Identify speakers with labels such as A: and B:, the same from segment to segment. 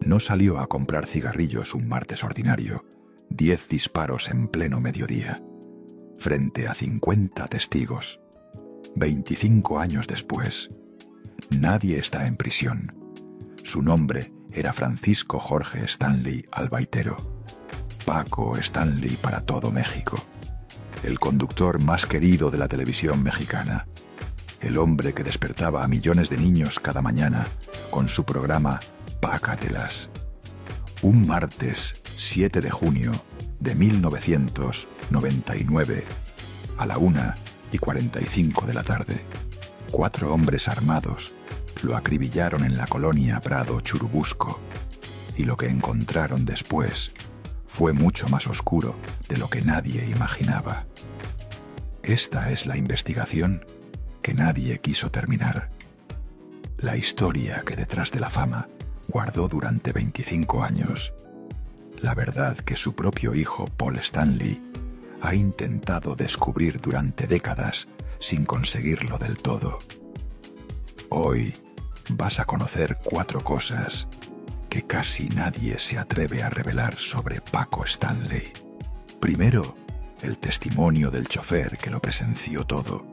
A: No salió a comprar cigarrillos un martes ordinario, 10 disparos en pleno mediodía, frente a 50 testigos. 25 años después, nadie está en prisión. Su nombre era Francisco Jorge Stanley Albaitero. Paco Stanley para todo México. El conductor más querido de la televisión mexicana. El hombre que despertaba a millones de niños cada mañana con su programa Pácatelas. Un martes 7 de junio de 1999, a la 1:45 de la tarde, 4 hombres armados lo acribillaron en la colonia Prado Churubusco, y lo que encontraron después fue mucho más oscuro de lo que nadie imaginaba. Esta es la investigación que nadie quiso terminar. La historia que detrás de la fama guardó durante 25 años. La verdad que su propio hijo Paul Stanley ha intentado descubrir durante décadas sin conseguirlo del todo. Hoy vas a conocer 4 cosas que casi nadie se atreve a revelar sobre Paco Stanley. Primero, el testimonio del chofer que lo presenció todo,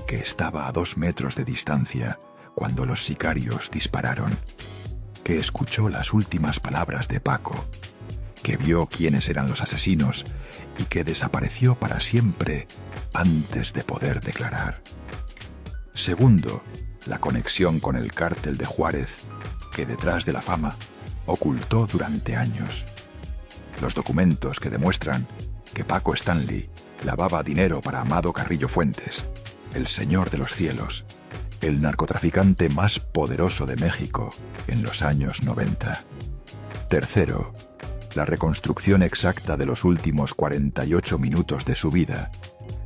A: que estaba a 2 metros de distancia cuando los sicarios dispararon, que escuchó las últimas palabras de Paco, que vio quiénes eran los asesinos y que desapareció para siempre antes de poder declarar. Segundo, la conexión con el cártel de Juárez, que detrás de la fama ocultó durante años. Los documentos que demuestran que Paco Stanley lavaba dinero para Amado Carrillo Fuentes, el señor de los cielos, el narcotraficante más poderoso de México en los años 90. Tercero, la reconstrucción exacta de los últimos 48 minutos de su vida,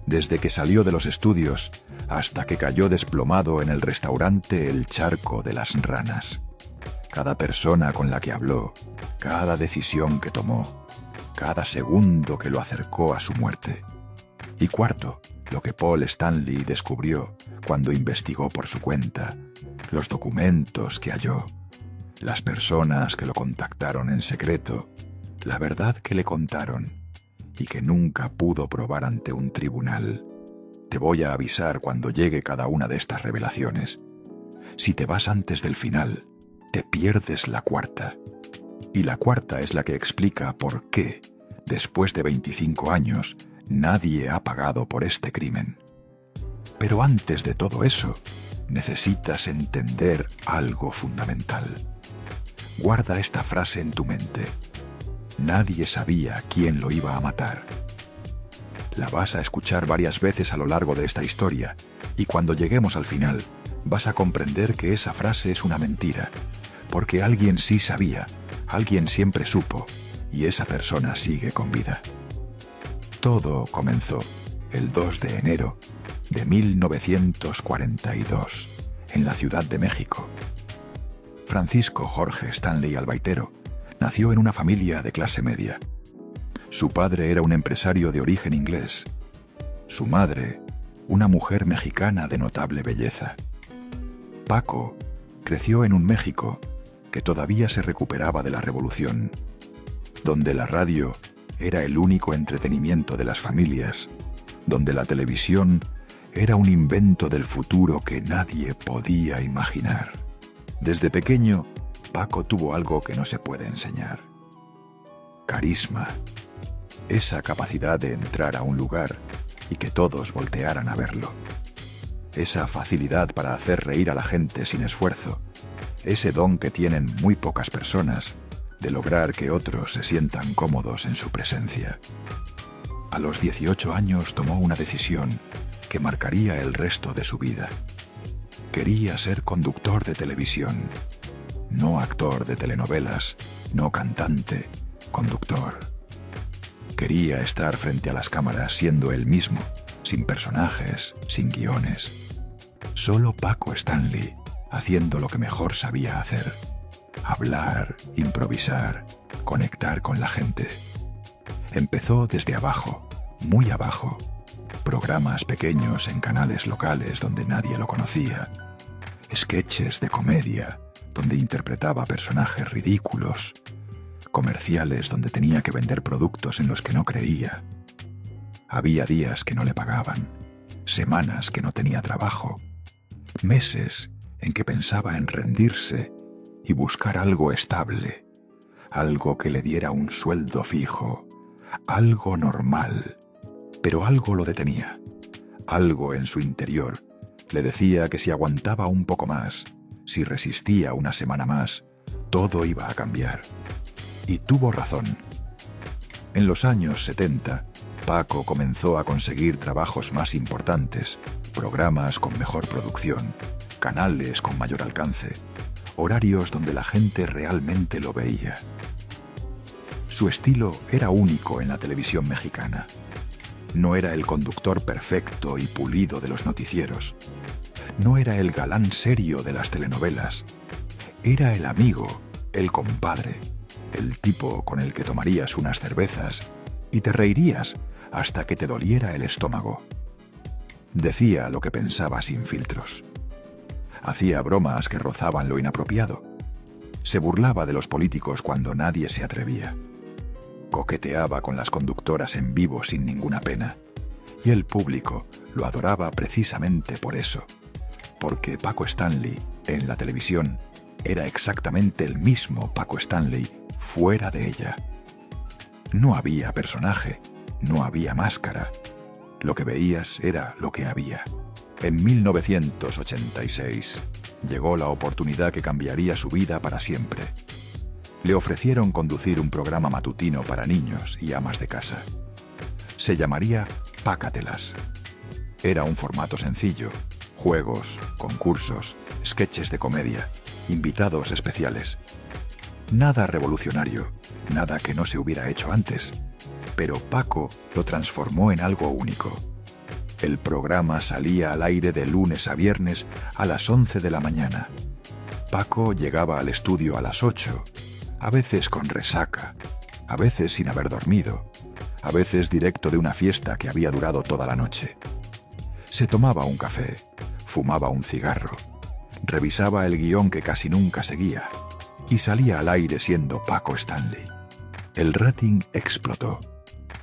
A: desde que salió de los estudios hasta que cayó desplomado en el restaurante El Charco de las Ranas. Cada persona con la que habló, cada decisión que tomó, cada segundo que lo acercó a su muerte. Y cuarto, lo que Paul Stanley descubrió cuando investigó por su cuenta, los documentos que halló, las personas que lo contactaron en secreto, la verdad que le contaron y que nunca pudo probar ante un tribunal. Te voy a avisar cuando llegue cada una de estas revelaciones. Si te vas antes del final, te pierdes la cuarta. Y la cuarta es la que explica por qué, después de 25 años, nadie ha pagado por este crimen. Pero antes de todo eso, necesitas entender algo fundamental. Guarda esta frase en tu mente. Nadie sabía quién lo iba a matar. La vas a escuchar varias veces a lo largo de esta historia, y cuando lleguemos al final, vas a comprender que esa frase es una mentira, porque alguien sí sabía, alguien siempre supo, y esa persona sigue con vida. Todo comenzó el 2 de enero de 1942, en la Ciudad de México. Francisco Jorge Stanley Albaitero nació en una familia de clase media. Su padre era un empresario de origen inglés. Su madre, una mujer mexicana de notable belleza. Paco creció en un México que todavía se recuperaba de la Revolución, donde la radio era el único entretenimiento de las familias, donde la televisión era un invento del futuro que nadie podía imaginar. Desde pequeño, Paco tuvo algo que no se puede enseñar. Carisma. Esa capacidad de entrar a un lugar y que todos voltearan a verlo. Esa facilidad para hacer reír a la gente sin esfuerzo. Ese don que tienen muy pocas personas de lograr que otros se sientan cómodos en su presencia. A los 18 años tomó una decisión que marcaría el resto de su vida. Quería ser conductor de televisión. No actor de telenovelas, no cantante, conductor. Quería estar frente a las cámaras siendo él mismo, sin personajes, sin guiones. Solo Paco Stanley, haciendo lo que mejor sabía hacer. Hablar, improvisar, conectar con la gente. Empezó desde abajo, muy abajo. Programas pequeños en canales locales donde nadie lo conocía. Sketches de comedia, donde interpretaba personajes ridículos, comerciales donde tenía que vender productos en los que no creía. Había días que no le pagaban, semanas que no tenía trabajo, meses en que pensaba en rendirse y buscar algo estable, algo que le diera un sueldo fijo, algo normal, pero algo lo detenía. Algo en su interior le decía que si aguantaba un poco más, si resistía una semana más, todo iba a cambiar. Y tuvo razón. En los años 70, Paco comenzó a conseguir trabajos más importantes, programas con mejor producción, canales con mayor alcance, horarios donde la gente realmente lo veía. Su estilo era único en la televisión mexicana. No era el conductor perfecto y pulido de los noticieros. No era el galán serio de las telenovelas. Era el amigo, el compadre, el tipo con el que tomarías unas cervezas y te reirías hasta que te doliera el estómago. Decía lo que pensaba sin filtros. Hacía bromas que rozaban lo inapropiado. Se burlaba de los políticos cuando nadie se atrevía. Coqueteaba con las conductoras en vivo sin ninguna pena. Y el público lo adoraba precisamente por eso. Porque Paco Stanley, en la televisión, era exactamente el mismo Paco Stanley fuera de ella. No había personaje, no había máscara. Lo que veías era lo que había. En 1986 llegó la oportunidad que cambiaría su vida para siempre. Le ofrecieron conducir un programa matutino para niños y amas de casa. Se llamaría Pácatelas. Era un formato sencillo: juegos, concursos, sketches de comedia, invitados especiales. Nada revolucionario, nada que no se hubiera hecho antes, pero Paco lo transformó en algo único. El programa salía al aire de lunes a viernes a las 11 de la mañana. Paco llegaba al estudio a las 8, a veces con resaca, a veces sin haber dormido, a veces directo de una fiesta que había durado toda la noche. Se tomaba un café, fumaba un cigarro, revisaba el guión que casi nunca seguía y salía al aire siendo Paco Stanley. El rating explotó.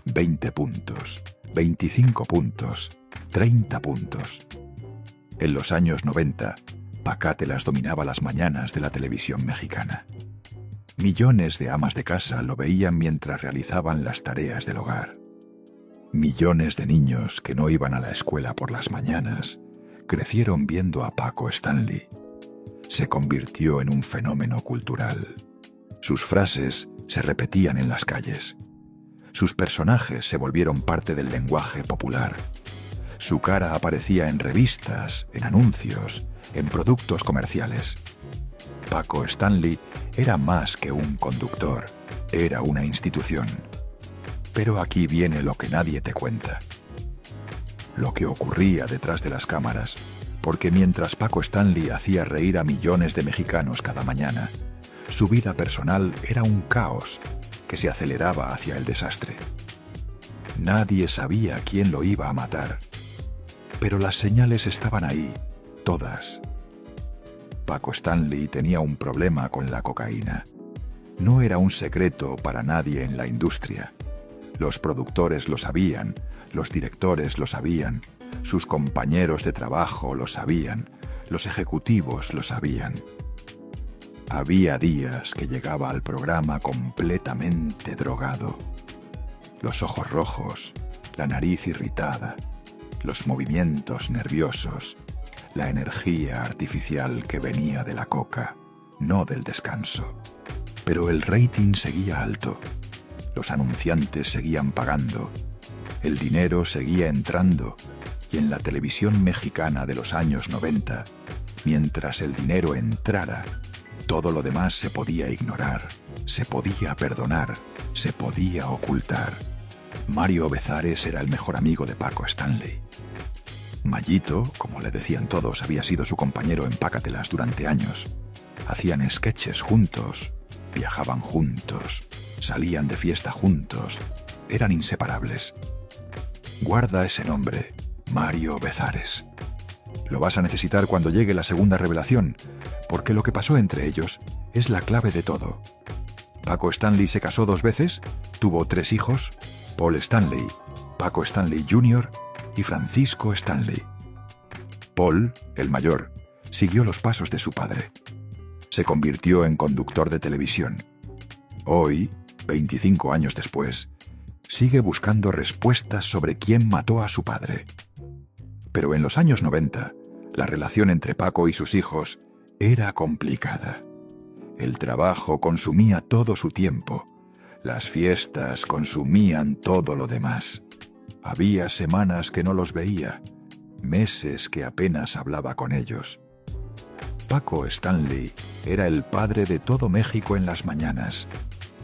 A: 20 puntos, 25 puntos, 30 puntos. En los años 90, Pácatelas dominaba las mañanas de la televisión mexicana. Millones de amas de casa lo veían mientras realizaban las tareas del hogar. Millones de niños que no iban a la escuela por las mañanas crecieron viendo a Paco Stanley. Se convirtió en un fenómeno cultural. Sus frases se repetían en las calles. Sus personajes se volvieron parte del lenguaje popular. Su cara aparecía en revistas, en anuncios, en productos comerciales. Paco Stanley era más que un conductor, era una institución. Pero aquí viene lo que nadie te cuenta. Lo que ocurría detrás de las cámaras, porque mientras Paco Stanley hacía reír a millones de mexicanos cada mañana, su vida personal era un caos que se aceleraba hacia el desastre. Nadie sabía quién lo iba a matar, pero las señales estaban ahí, todas. Paco Stanley tenía un problema con la cocaína. No era un secreto para nadie en la industria. Los productores lo sabían, los directores lo sabían, sus compañeros de trabajo lo sabían, los ejecutivos lo sabían. Había días que llegaba al programa completamente drogado. Los ojos rojos, la nariz irritada, los movimientos nerviosos, la energía artificial que venía de la coca, no del descanso. Pero el rating seguía alto, los anunciantes seguían pagando, el dinero seguía entrando y en la televisión mexicana de los años 90, mientras el dinero entrara, todo lo demás se podía ignorar, se podía perdonar, se podía ocultar. Mario Bezares era el mejor amigo de Paco Stanley. Mayito, como le decían todos, había sido su compañero en Pácatelas durante años. Hacían sketches juntos, viajaban juntos, salían de fiesta juntos, eran inseparables. Guarda ese nombre, Mario Bezares. Lo vas a necesitar cuando llegue la segunda revelación, porque lo que pasó entre ellos es la clave de todo. Paco Stanley se casó 2 veces, tuvo 3 hijos, Paul Stanley, Paco Stanley Jr. y Francisco Stanley. Paul, el mayor, siguió los pasos de su padre. Se convirtió en conductor de televisión. Hoy, 25 años después, sigue buscando respuestas sobre quién mató a su padre. Pero en los años 90, la relación entre Paco y sus hijos era complicada. El trabajo consumía todo su tiempo. Las fiestas consumían todo lo demás. Había semanas que no los veía, meses que apenas hablaba con ellos. Paco Stanley era el padre de todo México en las mañanas,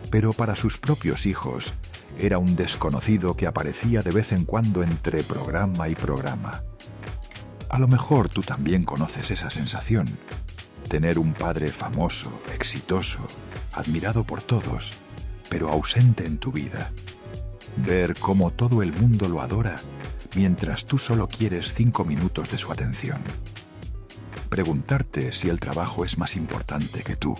A: pero para sus propios hijos era un desconocido que aparecía de vez en cuando entre programa y programa. A lo mejor tú también conoces esa sensación. Tener un padre famoso, exitoso, admirado por todos, pero ausente en tu vida. Ver cómo todo el mundo lo adora, mientras tú solo quieres 5 minutos de su atención. Preguntarte si el trabajo es más importante que tú,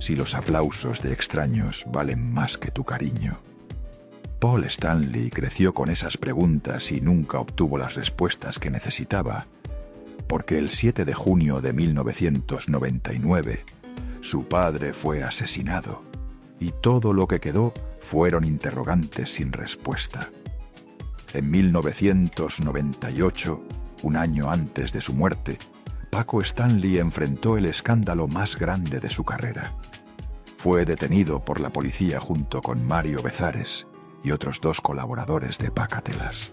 A: si los aplausos de extraños valen más que tu cariño. Paul Stanley creció con esas preguntas y nunca obtuvo las respuestas que necesitaba, porque el 7 de junio de 1999, su padre fue asesinado, y todo lo que quedó fueron interrogantes sin respuesta. En 1998, un año antes de su muerte, Paco Stanley enfrentó el escándalo más grande de su carrera. Fue detenido por la policía junto con Mario Bezares y otros 2 colaboradores de Pácatelas.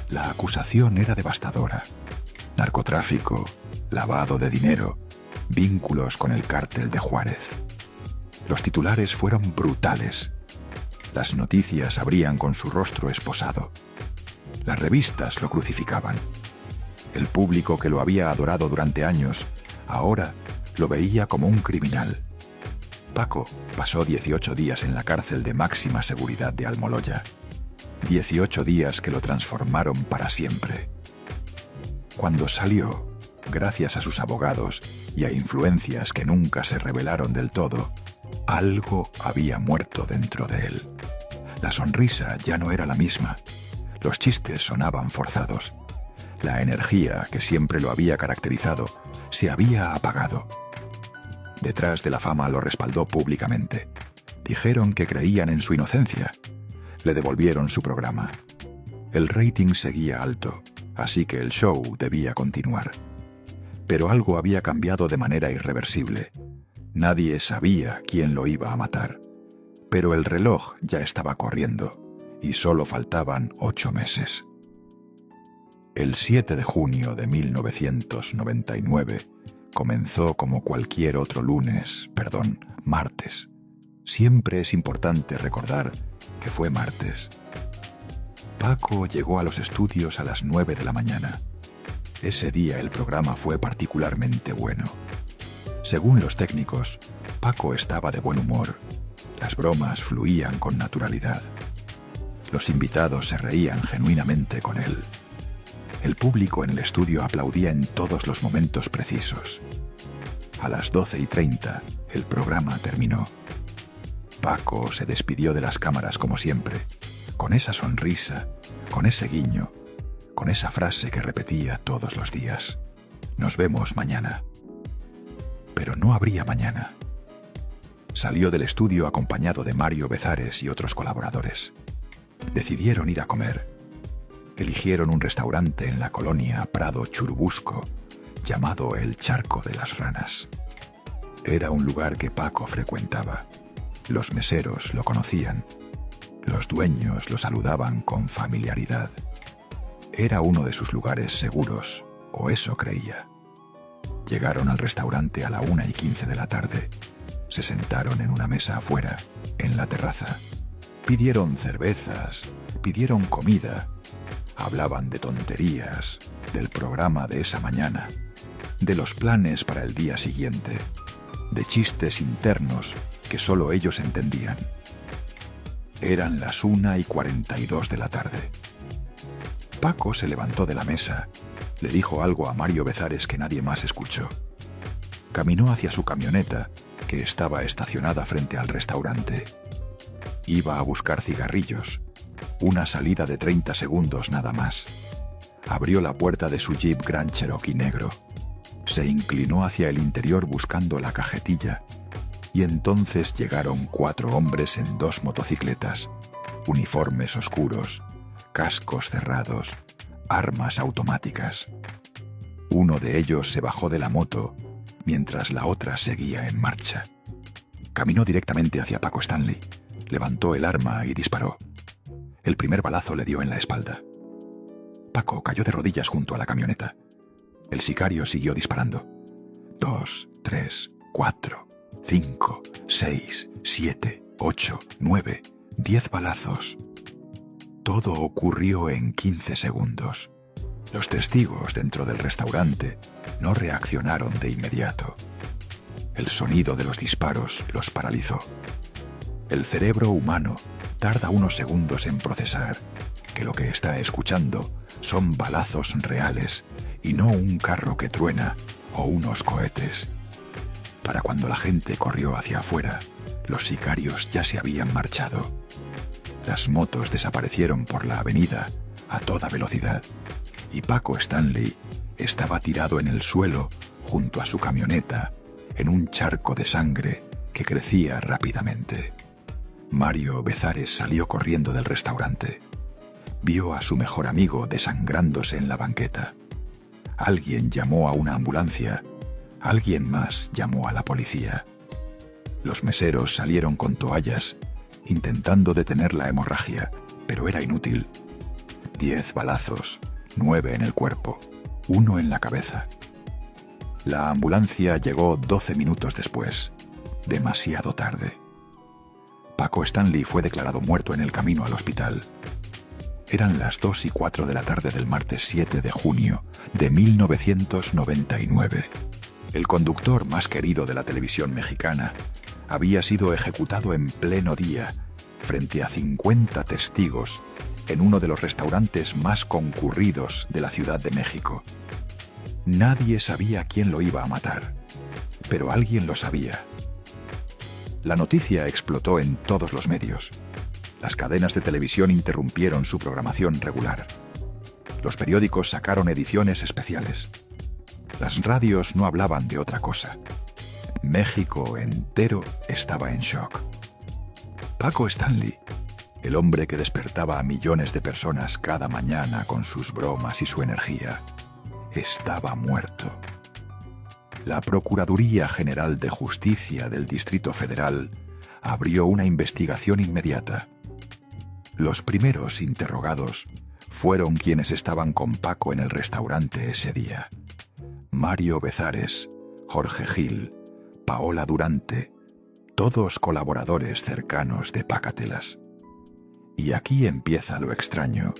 A: La acusación era devastadora. Narcotráfico, lavado de dinero, vínculos con el cártel de Juárez. Los titulares fueron brutales. Las noticias abrían con su rostro esposado. Las revistas lo crucificaban. El público que lo había adorado durante años, ahora lo veía como un criminal. Paco pasó 18 días en la cárcel de máxima seguridad de Almoloya. 18 días que lo transformaron para siempre. Cuando salió, gracias a sus abogados y a influencias que nunca se revelaron del todo, algo había muerto dentro de él. La sonrisa ya no era la misma. Los chistes sonaban forzados. La energía que siempre lo había caracterizado se había apagado. Detrás de la fama lo respaldó públicamente. Dijeron que creían en su inocencia. Le devolvieron su programa. El rating seguía alto, así que el show debía continuar. Pero algo había cambiado de manera irreversible. Nadie sabía quién lo iba a matar. Pero el reloj ya estaba corriendo, y solo faltaban 8 meses. El 7 de junio de 1999 comenzó como cualquier otro martes. Siempre es importante recordar que fue martes. Paco llegó a los estudios a las 9 de la mañana. Ese día el programa fue particularmente bueno. Según los técnicos, Paco estaba de buen humor. Las bromas fluían con naturalidad. Los invitados se reían genuinamente con él. El público en el estudio aplaudía en todos los momentos precisos. A las 12:30, el programa terminó. Paco se despidió de las cámaras como siempre, con esa sonrisa, con ese guiño, con esa frase que repetía todos los días. Nos vemos mañana. Pero no habría mañana. Salió del estudio acompañado de Mario Bezares y otros colaboradores. Decidieron ir a comer. Eligieron un restaurante en la colonia Prado Churubusco, llamado El Charco de las Ranas. Era un lugar que Paco frecuentaba. Los meseros lo conocían. Los dueños lo saludaban con familiaridad. Era uno de sus lugares seguros, o eso creía. Llegaron al restaurante a la 1:15 de la tarde. Se sentaron en una mesa afuera, en la terraza. Pidieron cervezas, pidieron comida. Hablaban de tonterías, del programa de esa mañana, de los planes para el día siguiente, de chistes internos que solo ellos entendían. Eran las 1:42 de la tarde. Paco se levantó de la mesa Le dijo algo a Mario Bezares que nadie más escuchó. Caminó hacia su camioneta, que estaba estacionada frente al restaurante. Iba a buscar cigarrillos, una salida de 30 segundos nada más. Abrió la puerta de su Jeep Grand Cherokee negro. Se inclinó hacia el interior buscando la cajetilla, y entonces llegaron 4 hombres en 2 motocicletas, uniformes oscuros, cascos cerrados, armas automáticas. Uno de ellos se bajó de la moto, mientras la otra seguía en marcha. Caminó directamente hacia Paco Stanley, levantó el arma y disparó. El primer balazo le dio en la espalda. Paco cayó de rodillas junto a la camioneta. El sicario siguió disparando. 2, 3, 4, 5, 6, 7, 8, 9, 10 balazos. Todo ocurrió en 15 segundos. Los testigos dentro del restaurante no reaccionaron de inmediato. El sonido de los disparos los paralizó. El cerebro humano tarda unos segundos en procesar que lo que está escuchando son balazos reales y no un carro que truena o unos cohetes. Para cuando la gente corrió hacia afuera, los sicarios ya se habían marchado. Las motos desaparecieron por la avenida a toda velocidad y Paco Stanley estaba tirado en el suelo junto a su camioneta en un charco de sangre que crecía rápidamente. Mario Bezares salió corriendo del restaurante. Vio a su mejor amigo desangrándose en la banqueta. Alguien llamó a una ambulancia. Alguien más llamó a la policía. Los meseros salieron con toallas, intentando detener la hemorragia, pero era inútil. 10 balazos, 9 en el cuerpo, 1 en la cabeza. La ambulancia llegó 12 minutos después, demasiado tarde. Paco Stanley fue declarado muerto en el camino al hospital. Eran las 2:04 de la tarde del martes 7 de junio de 1999. El conductor más querido de la televisión mexicana había sido ejecutado en pleno día, frente a 50 testigos, en uno de los restaurantes más concurridos de la Ciudad de México. Nadie sabía quién lo iba a matar, pero alguien lo sabía. La noticia explotó en todos los medios. Las cadenas de televisión interrumpieron su programación regular. Los periódicos sacaron ediciones especiales. Las radios no hablaban de otra cosa. México entero estaba en shock. Paco Stanley, el hombre que despertaba a millones de personas cada mañana con sus bromas y su energía, estaba muerto. La Procuraduría General de Justicia del Distrito Federal abrió una investigación inmediata. Los primeros interrogados fueron quienes estaban con Paco en el restaurante ese día: Mario Bezares, Jorge Gil, Paola Durante, todos colaboradores cercanos de Pácatelas. Y aquí empieza lo extraño,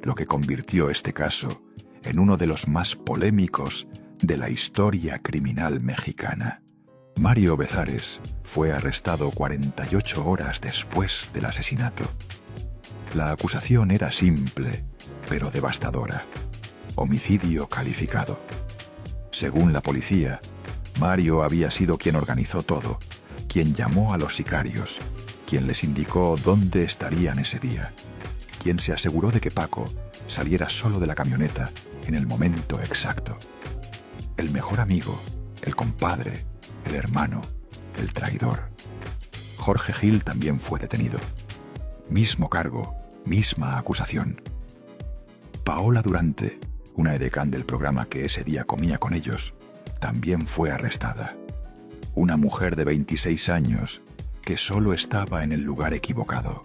A: lo que convirtió este caso en uno de los más polémicos de la historia criminal mexicana. Mario Bezares fue arrestado 48 horas después del asesinato. La acusación era simple, pero devastadora: homicidio calificado. Según la policía, Mario había sido quien organizó todo, quien llamó a los sicarios, quien les indicó dónde estarían ese día, quien se aseguró de que Paco saliera solo de la camioneta en el momento exacto. El mejor amigo, el compadre, el hermano, el traidor. Jorge Gil también fue detenido. Mismo cargo, misma acusación. Paola Durante, una edecán del programa que ese día comía con ellos, también fue arrestada. Una mujer de 26 años que solo estaba en el lugar equivocado,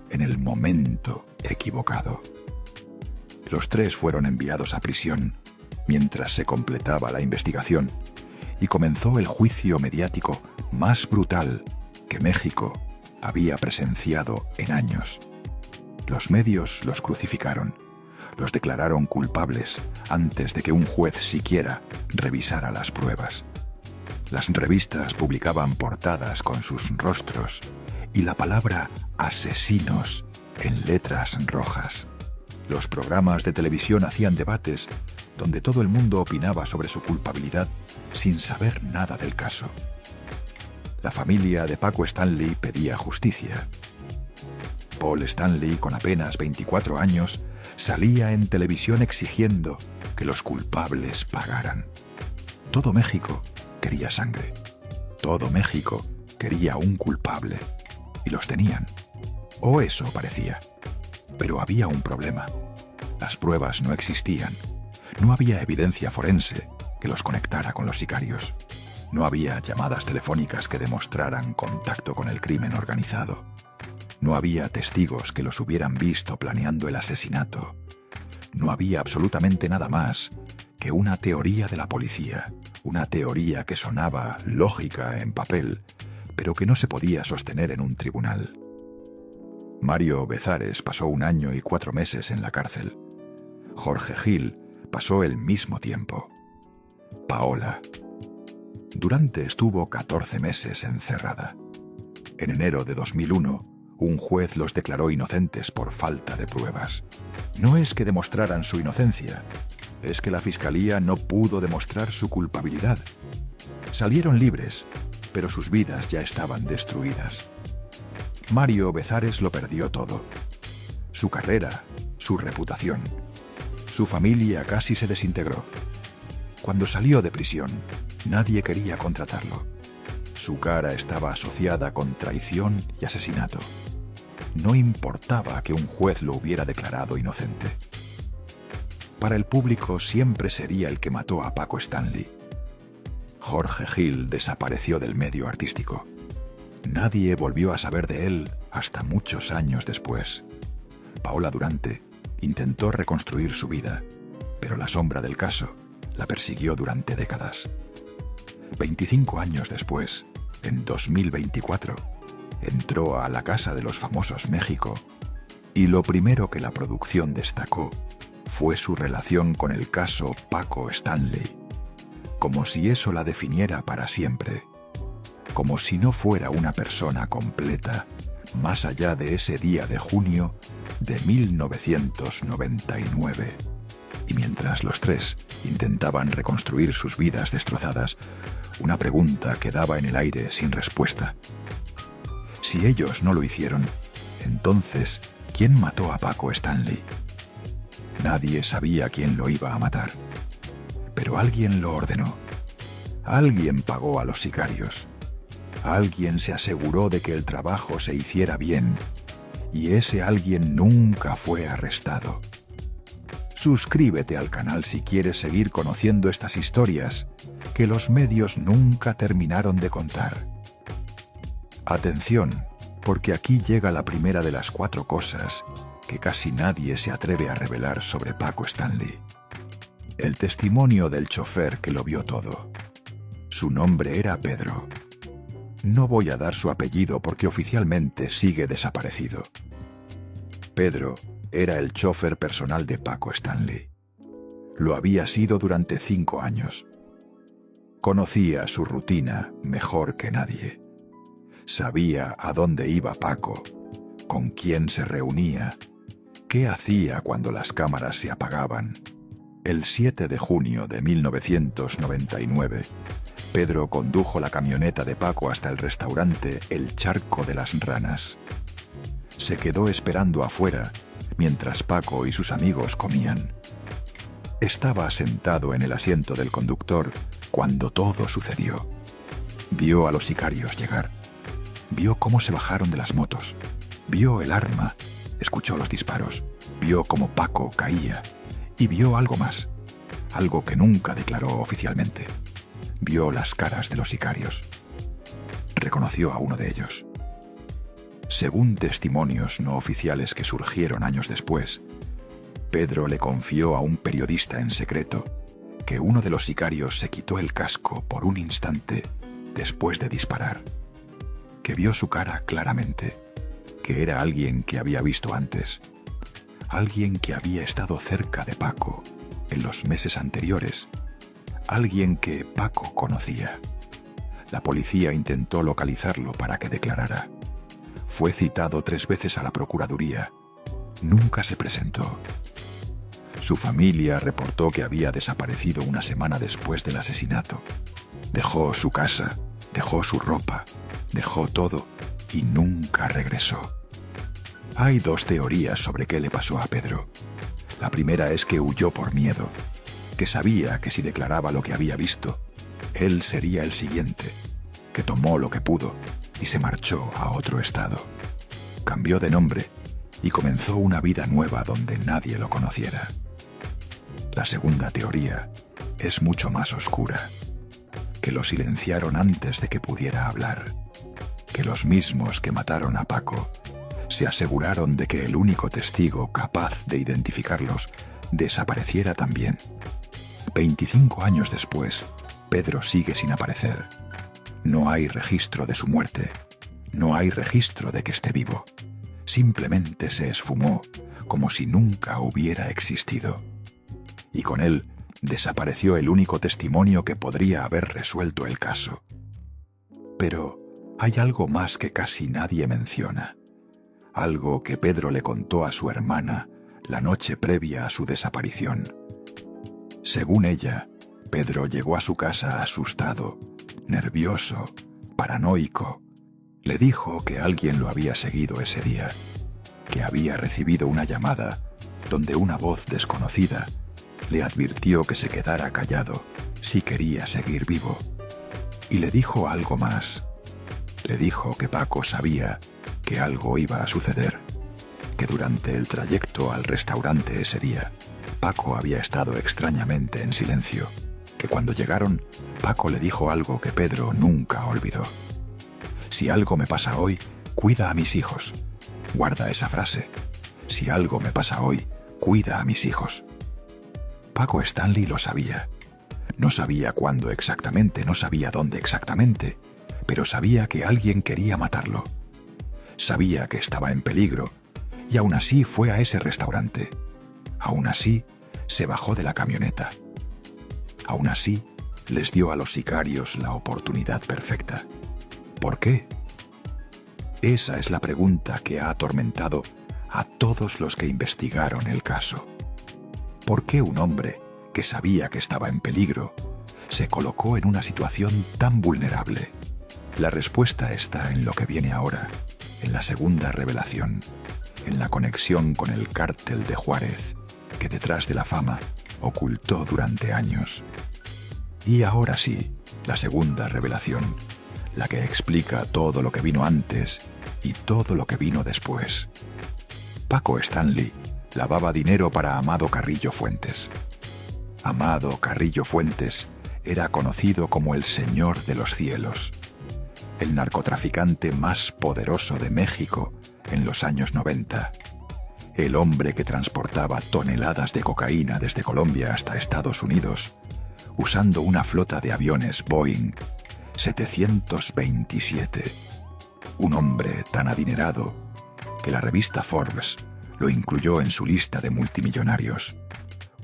A: en el momento equivocado. Los 3 fueron enviados a prisión mientras se completaba la investigación y comenzó el juicio mediático más brutal que México había presenciado en años. Los medios los crucificaron, los declararon culpables antes de que un juez siquiera revisara las pruebas. Las revistas publicaban portadas con sus rostros y la palabra asesinos en letras rojas. Los programas de televisión hacían debates donde todo el mundo opinaba sobre su culpabilidad sin saber nada del caso. La familia de Paco Stanley pedía justicia. Paul Stanley, con apenas 24 años, salía en televisión exigiendo que los culpables pagaran. Todo México quería sangre. Todo México quería un culpable. Y los tenían. O eso parecía. Pero había un problema. Las pruebas no existían. No había evidencia forense que los conectara con los sicarios. No había llamadas telefónicas que demostraran contacto con el crimen organizado. No había testigos que los hubieran visto planeando el asesinato. No había absolutamente nada más que una teoría de la policía, una teoría que sonaba lógica en papel, pero que no se podía sostener en un tribunal. Mario Bezares pasó 1 año y 4 meses en la cárcel. Jorge Gil pasó el mismo tiempo. Paola. Durante estuvo 14 meses encerrada. En enero de 2001, un juez los declaró inocentes por falta de pruebas. No es que demostraran su inocencia, es que la fiscalía no pudo demostrar su culpabilidad. Salieron libres, pero sus vidas ya estaban destruidas. Mario Bezares lo perdió todo. Su carrera, su reputación. Su familia casi se desintegró. Cuando salió de prisión, nadie quería contratarlo. Su cara estaba asociada con traición y asesinato. No importaba que un juez lo hubiera declarado inocente. Para el público siempre sería el que mató a Paco Stanley. Jorge Gil desapareció del medio artístico. Nadie volvió a saber de él hasta muchos años después. Paola Durante intentó reconstruir su vida, pero la sombra del caso la persiguió durante décadas. 25 años después, en 2024, entró a La Casa de los Famosos México y lo primero que la producción destacó fue su relación con el caso Paco Stanley, como si eso la definiera para siempre, como si no fuera una persona completa más allá de ese día de junio de 1999. Y mientras los tres intentaban reconstruir sus vidas destrozadas, una pregunta quedaba en el aire sin respuesta. Si ellos no lo hicieron, entonces, ¿quién mató a Paco Stanley? Nadie sabía quién lo iba a matar, pero alguien lo ordenó. Alguien pagó a los sicarios. Alguien se aseguró de que el trabajo se hiciera bien, y ese alguien nunca fue arrestado. Suscríbete al canal si quieres seguir conociendo estas historias que los medios nunca terminaron de contar. Atención, porque aquí llega la primera de las 4 cosas que casi nadie se atreve a revelar sobre Paco Stanley. El testimonio del chofer que lo vio todo. Su nombre era Pedro. No voy a dar su apellido porque oficialmente sigue desaparecido. Pedro era el chofer personal de Paco Stanley. Lo había sido durante 5 años. Conocía su rutina mejor que nadie. Sabía a dónde iba Paco, con quién se reunía, qué hacía cuando las cámaras se apagaban. El 7 de junio de 1999, Pedro condujo la camioneta de Paco hasta el restaurante El Charco de las Ranas. Se quedó esperando afuera mientras Paco y sus amigos comían. Estaba sentado en el asiento del conductor cuando todo sucedió. Vio a los sicarios llegar. Vio cómo se bajaron de las motos. Vio el arma. Escuchó los disparos. Vio cómo Paco caía. Y vio algo más. Algo que nunca declaró oficialmente. Vio las caras de los sicarios. Reconoció a uno de ellos. Según testimonios no oficiales que surgieron años después, Pedro le confió a un periodista en secreto que uno de los sicarios se quitó el casco por un instante después de disparar, que vio su cara claramente, que era alguien que había visto antes, alguien que había estado cerca de Paco en los meses anteriores, alguien que Paco conocía. La policía intentó localizarlo para que declarara. Fue citado 3 veces a la Procuraduría. Nunca se presentó. Su familia reportó que había desaparecido una semana después del asesinato. Dejó su casa, dejó su ropa, dejó todo y nunca regresó. Hay dos teorías sobre qué le pasó a Pedro. La primera es que huyó por miedo, que sabía que si declaraba lo que había visto, él sería el siguiente, que tomó lo que pudo y se marchó a otro estado. Cambió de nombre y comenzó una vida nueva donde nadie lo conociera. La segunda teoría es mucho más oscura, que lo silenciaron antes de que pudiera hablar, que los mismos que mataron a Paco se aseguraron de que el único testigo capaz de identificarlos desapareciera también. 25 años después, Pedro sigue sin aparecer. No hay registro de su muerte, no hay registro de que esté vivo. Simplemente se esfumó como si nunca hubiera existido. Y con él desapareció el único testimonio que podría haber resuelto el caso. Pero hay algo más que casi nadie menciona. Algo que Pedro le contó a su hermana la noche previa a su desaparición. Según ella, Pedro llegó a su casa asustado, nervioso, paranoico. Le dijo que alguien lo había seguido ese día, que había recibido una llamada donde una voz desconocida le advirtió que se quedara callado si quería seguir vivo. Y le dijo algo más. Le dijo que Paco sabía que algo iba a suceder, que durante el trayecto al restaurante ese día, Paco había estado extrañamente en silencio, que cuando llegaron, Paco le dijo algo que Pedro nunca olvidó. Si algo me pasa hoy, cuida a mis hijos. Guarda esa frase. Si algo me pasa hoy, cuida a mis hijos. Paco Stanley lo sabía. No sabía cuándo exactamente, no sabía dónde exactamente, pero sabía que alguien quería matarlo. Sabía que estaba en peligro y aún así fue a ese restaurante. Aún así se bajó de la camioneta. Aún así les dio a los sicarios la oportunidad perfecta. ¿Por qué? Esa es la pregunta que ha atormentado a todos los que investigaron el caso. ¿Por qué un hombre que sabía que estaba en peligro se colocó en una situación tan vulnerable? La respuesta está en lo que viene ahora, en la segunda revelación, en la conexión con el cártel de Juárez, que detrás de la fama ocultó durante años. Y ahora sí, la segunda revelación, la que explica todo lo que vino antes y todo lo que vino después. Paco Stanley lavaba dinero para Amado Carrillo Fuentes. Amado Carrillo Fuentes era conocido como el Señor de los Cielos, el narcotraficante más poderoso de México en los años 90, el hombre que transportaba toneladas de cocaína desde Colombia hasta Estados Unidos, usando una flota de aviones Boeing 727. Un hombre tan adinerado que la revista Forbes lo incluyó en su lista de multimillonarios.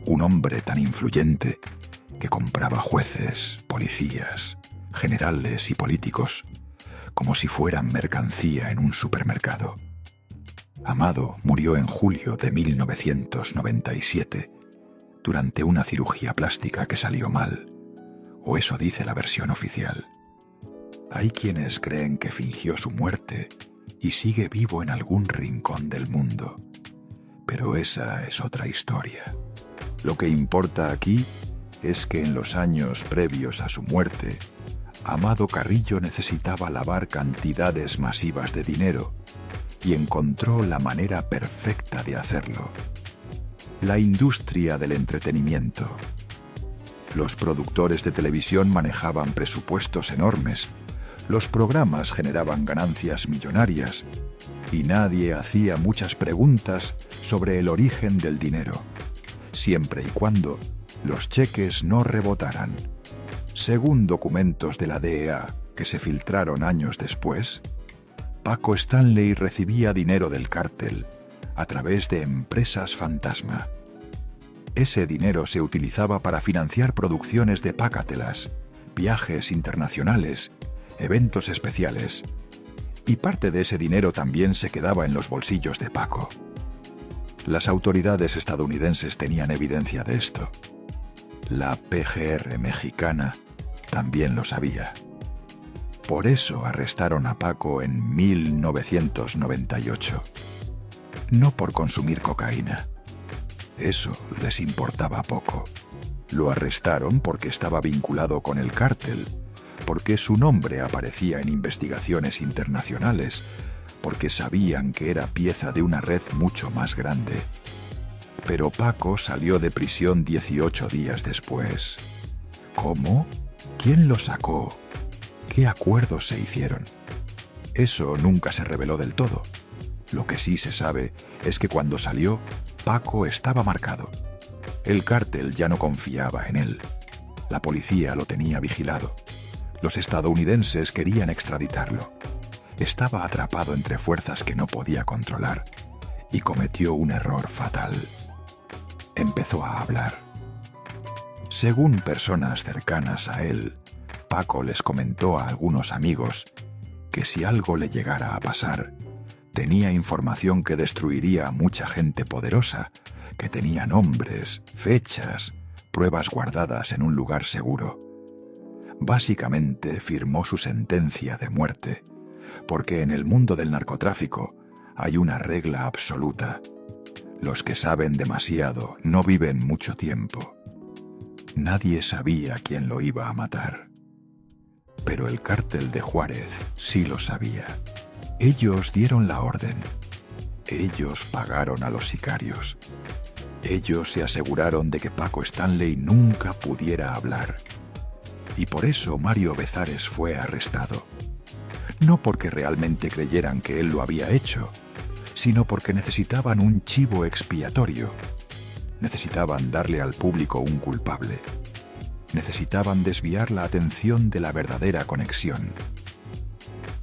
A: Un hombre tan influyente que compraba jueces, policías, generales y políticos como si fueran mercancía en un supermercado. Amado murió en julio de 1997 durante una cirugía plástica que salió mal, o eso dice la versión oficial. Hay quienes creen que fingió su muerte y sigue vivo en algún rincón del mundo, pero esa es otra historia. Lo que importa aquí es que en los años previos a su muerte, Amado Carrillo necesitaba lavar cantidades masivas de dinero y encontró la manera perfecta de hacerlo. La industria del entretenimiento. Los productores de televisión manejaban presupuestos enormes, los programas generaban ganancias millonarias y nadie hacía muchas preguntas sobre el origen del dinero, siempre y cuando los cheques no rebotaran. Según documentos de la DEA que se filtraron años después, Paco Stanley recibía dinero del cártel a través de empresas fantasma. Ese dinero se utilizaba para financiar producciones de Pácatelas, viajes internacionales, eventos especiales, y parte de ese dinero también se quedaba en los bolsillos de Paco. Las autoridades estadounidenses tenían evidencia de esto. La PGR mexicana también lo sabía. Por eso arrestaron a Paco en 1998. No por consumir cocaína. Eso les importaba poco. Lo arrestaron porque estaba vinculado con el cártel, porque su nombre aparecía en investigaciones internacionales, porque sabían que era pieza de una red mucho más grande. Pero Paco salió de prisión 18 días después. ¿Cómo? ¿Quién lo sacó? ¿Qué acuerdos se hicieron? Eso nunca se reveló del todo. Lo que sí se sabe es que cuando salió, Paco estaba marcado. El cártel ya no confiaba en él. La policía lo tenía vigilado. Los estadounidenses querían extraditarlo. Estaba atrapado entre fuerzas que no podía controlar y cometió un error fatal. Empezó a hablar. Según personas cercanas a él, Paco les comentó a algunos amigos que si algo le llegara a pasar, tenía información que destruiría a mucha gente poderosa, que tenía nombres, fechas, pruebas guardadas en un lugar seguro. Básicamente firmó su sentencia de muerte, porque en el mundo del narcotráfico hay una regla absoluta. Los que saben demasiado no viven mucho tiempo. Nadie sabía quién lo iba a matar. Pero el cártel de Juárez sí lo sabía. Ellos dieron la orden. Ellos pagaron a los sicarios. Ellos se aseguraron de que Paco Stanley nunca pudiera hablar. Y por eso Mario Bezares fue arrestado. No porque realmente creyeran que él lo había hecho, sino porque necesitaban un chivo expiatorio. Necesitaban darle al público un culpable. Necesitaban desviar la atención de la verdadera conexión.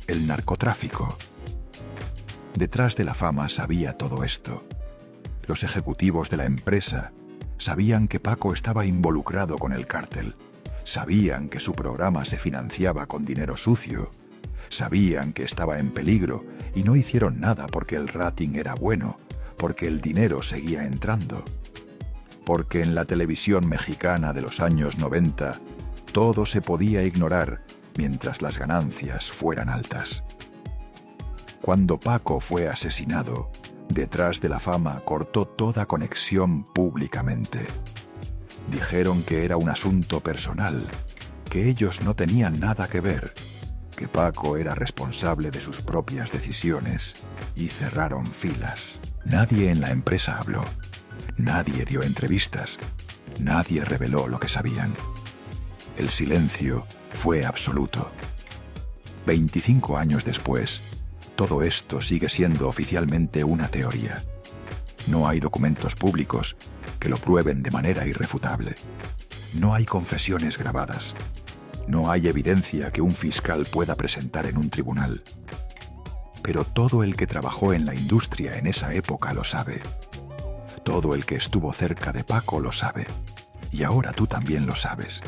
A: El narcotráfico. Detrás de la fama sabía todo esto. Los ejecutivos de la empresa sabían que Paco estaba involucrado con el cártel. Sabían que su programa se financiaba con dinero sucio. Sabían que estaba en peligro y no hicieron nada porque el rating era bueno, porque el dinero seguía entrando. Porque en la televisión mexicana de los años 90 todo se podía ignorar mientras las ganancias fueran altas. Cuando Paco fue asesinado, detrás de la fama cortó toda conexión públicamente. Dijeron que era un asunto personal, que ellos no tenían nada que ver, que Paco era responsable de sus propias decisiones, y cerraron filas. Nadie en la empresa habló. Nadie dio entrevistas. Nadie reveló lo que sabían. El silencio fue absoluto. 25 años después, todo esto sigue siendo oficialmente una teoría. No hay documentos públicos que lo prueben de manera irrefutable. No hay confesiones grabadas. No hay evidencia que un fiscal pueda presentar en un tribunal. Pero todo el que trabajó en la industria en esa época lo sabe. Todo el que estuvo cerca de Paco lo sabe. Y ahora tú también lo sabes.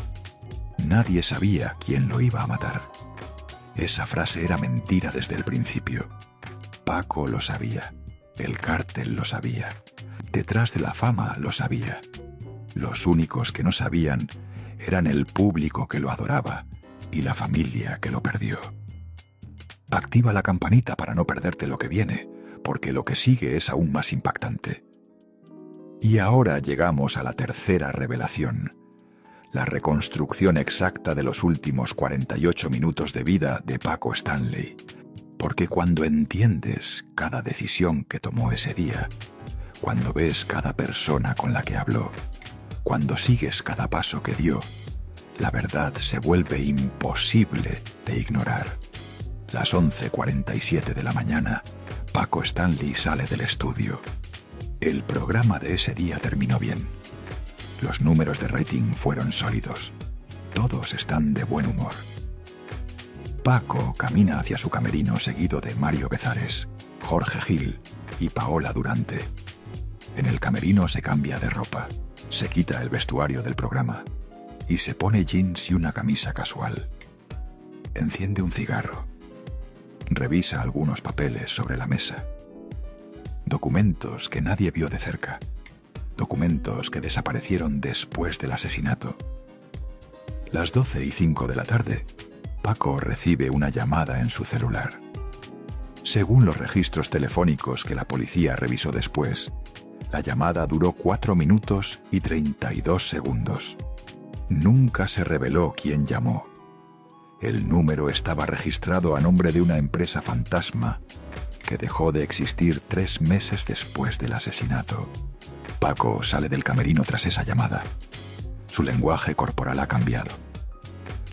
A: Nadie sabía quién lo iba a matar. Esa frase era mentira desde el principio. Paco lo sabía. El cártel lo sabía. Detrás de la fama lo sabía. Los únicos que no sabían eran el público que lo adoraba y la familia que lo perdió. Activa la campanita para no perderte lo que viene, porque lo que sigue es aún más impactante. Y ahora llegamos a la tercera revelación, la reconstrucción exacta de los últimos 48 minutos de vida de Paco Stanley. Porque cuando entiendes cada decisión que tomó ese día, cuando ves cada persona con la que habló, cuando sigues cada paso que dio, la verdad se vuelve imposible de ignorar. Las 11:47 de la mañana, Paco Stanley sale del estudio. El programa de ese día terminó bien. Los números de rating fueron sólidos. Todos están de buen humor. Paco camina hacia su camerino seguido de Mario Bezares, Jorge Gil y Paola Durante. En el camerino se cambia de ropa, se quita el vestuario del programa y se pone jeans y una camisa casual. Enciende un cigarro. Revisa algunos papeles sobre la mesa. Documentos que nadie vio de cerca. Documentos que desaparecieron después del asesinato. Las 12:05 de la tarde, Paco recibe una llamada en su celular. Según los registros telefónicos que la policía revisó después, la llamada duró 4 minutos y 32 segundos. Nunca se reveló quién llamó. El número estaba registrado a nombre de una empresa fantasma que dejó de existir 3 meses después del asesinato. Paco sale del camerino tras esa llamada. Su lenguaje corporal ha cambiado.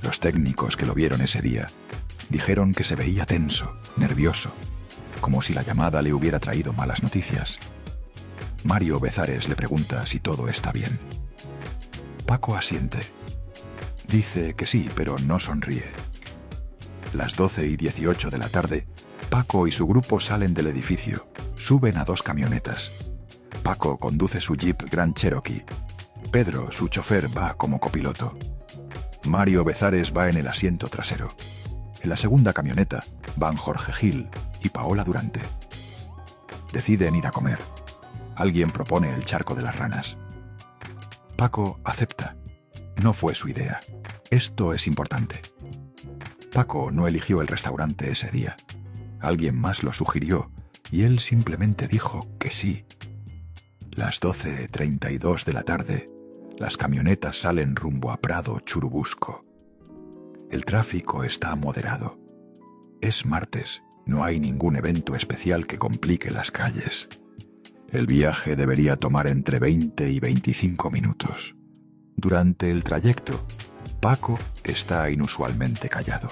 A: Los técnicos que lo vieron ese día dijeron que se veía tenso, nervioso, como si la llamada le hubiera traído malas noticias. Mario Bezares le pregunta si todo está bien. Paco asiente. Dice que sí, pero no sonríe. Las 12:18 de la tarde, Paco y su grupo salen del edificio, suben a 2 camionetas. Paco conduce su Jeep Grand Cherokee. Pedro, su chofer, va como copiloto. Mario Bezares va en el asiento trasero. En la segunda camioneta van Jorge Gil y Paola Durante. Deciden ir a comer. Alguien propone el Charco de las Ranas. Paco acepta. No fue su idea. Esto es importante. Paco no eligió el restaurante ese día. Alguien más lo sugirió y él simplemente dijo que sí. Las 12:32 de la tarde, las camionetas salen rumbo a Prado Churubusco. El tráfico está moderado. Es martes, no hay ningún evento especial que complique las calles. El viaje debería tomar entre 20 y 25 minutos. Durante el trayecto, Paco está inusualmente callado.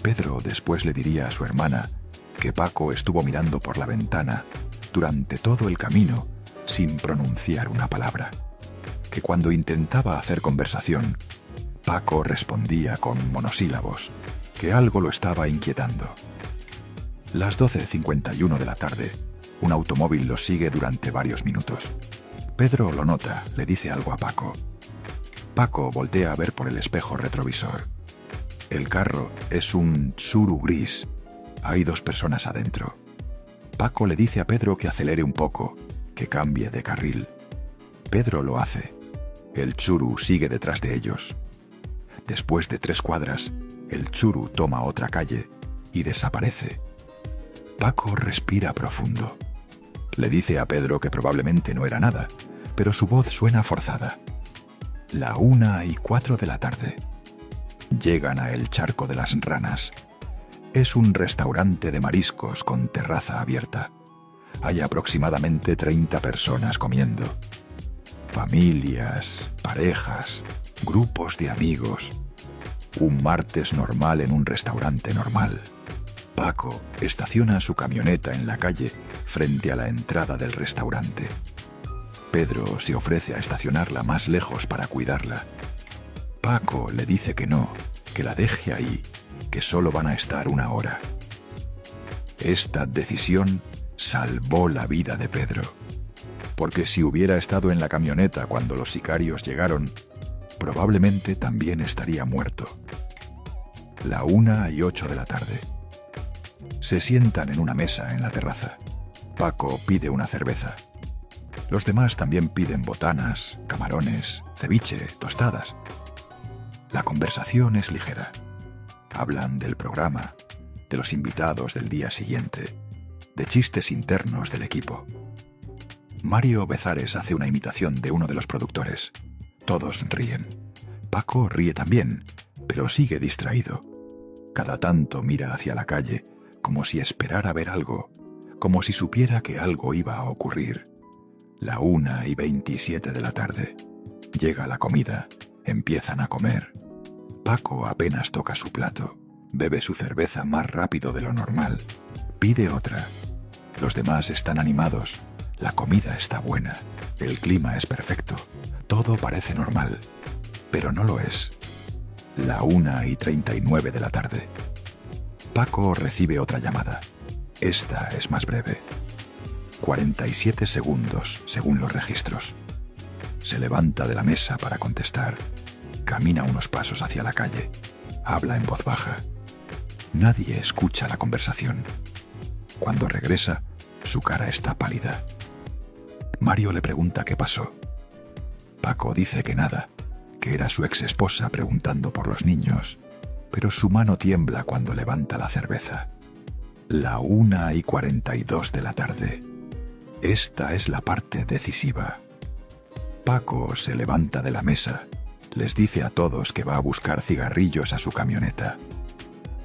A: Pedro después le diría a su hermana que Paco estuvo mirando por la ventana durante todo el camino sin pronunciar una palabra. Que cuando intentaba hacer conversación, Paco respondía con monosílabos, que algo lo estaba inquietando. Las 12:51 de la tarde, un automóvil lo sigue durante varios minutos. Pedro lo nota, le dice algo a Paco. Paco voltea a ver por el espejo retrovisor. El carro es un Tsuru gris. Hay 2 personas adentro. Paco le dice a Pedro que acelere un poco, que cambie de carril. Pedro lo hace. El Tsuru sigue detrás de ellos. Después de 3 cuadras, el Tsuru toma otra calle y desaparece. Paco respira profundo. Le dice a Pedro que probablemente no era nada, pero su voz suena forzada. La 1:04 de la tarde. Llegan a El Charco de las Ranas. Es un restaurante de mariscos con terraza abierta. Hay aproximadamente 30 personas comiendo. Familias, parejas, grupos de amigos. Un martes normal en un restaurante normal. Paco estaciona su camioneta en la calle frente a la entrada del restaurante. Pedro se ofrece a estacionarla más lejos para cuidarla. Paco le dice que no, que la deje ahí, que solo van a estar 1 hora. Esta decisión salvó la vida de Pedro, porque si hubiera estado en la camioneta cuando los sicarios llegaron, probablemente también estaría muerto. La 1:08 de la tarde. Se sientan en una mesa en la terraza. Paco pide una cerveza. Los demás también piden botanas, camarones, ceviche, tostadas. La conversación es ligera. Hablan del programa, de los invitados del día siguiente, de chistes internos del equipo. Mario Bezares hace una imitación de uno de los productores. Todos ríen. Paco ríe también, pero sigue distraído. Cada tanto mira hacia la calle, como si esperara ver algo, como si supiera que algo iba a ocurrir. La 1:27 de la tarde. Llega la comida, empiezan a comer. Paco apenas toca su plato, bebe su cerveza más rápido de lo normal, pide otra. Los demás están animados, la comida está buena, el clima es perfecto, todo parece normal, pero no lo es. La 1:39 de la tarde. Paco recibe otra llamada. Esta es más breve. 47 segundos, según los registros. Se levanta de la mesa para contestar. Camina unos pasos hacia la calle. Habla en voz baja. Nadie escucha la conversación. Cuando regresa, Su cara está pálida. Mario le pregunta qué pasó. Paco dice que nada, que era su ex esposa preguntando por los niños, pero su mano tiembla cuando levanta la cerveza. La 1:42 de la tarde. Esta es la parte decisiva. Paco se levanta de la mesa, les dice a todos que va a buscar cigarrillos a su camioneta.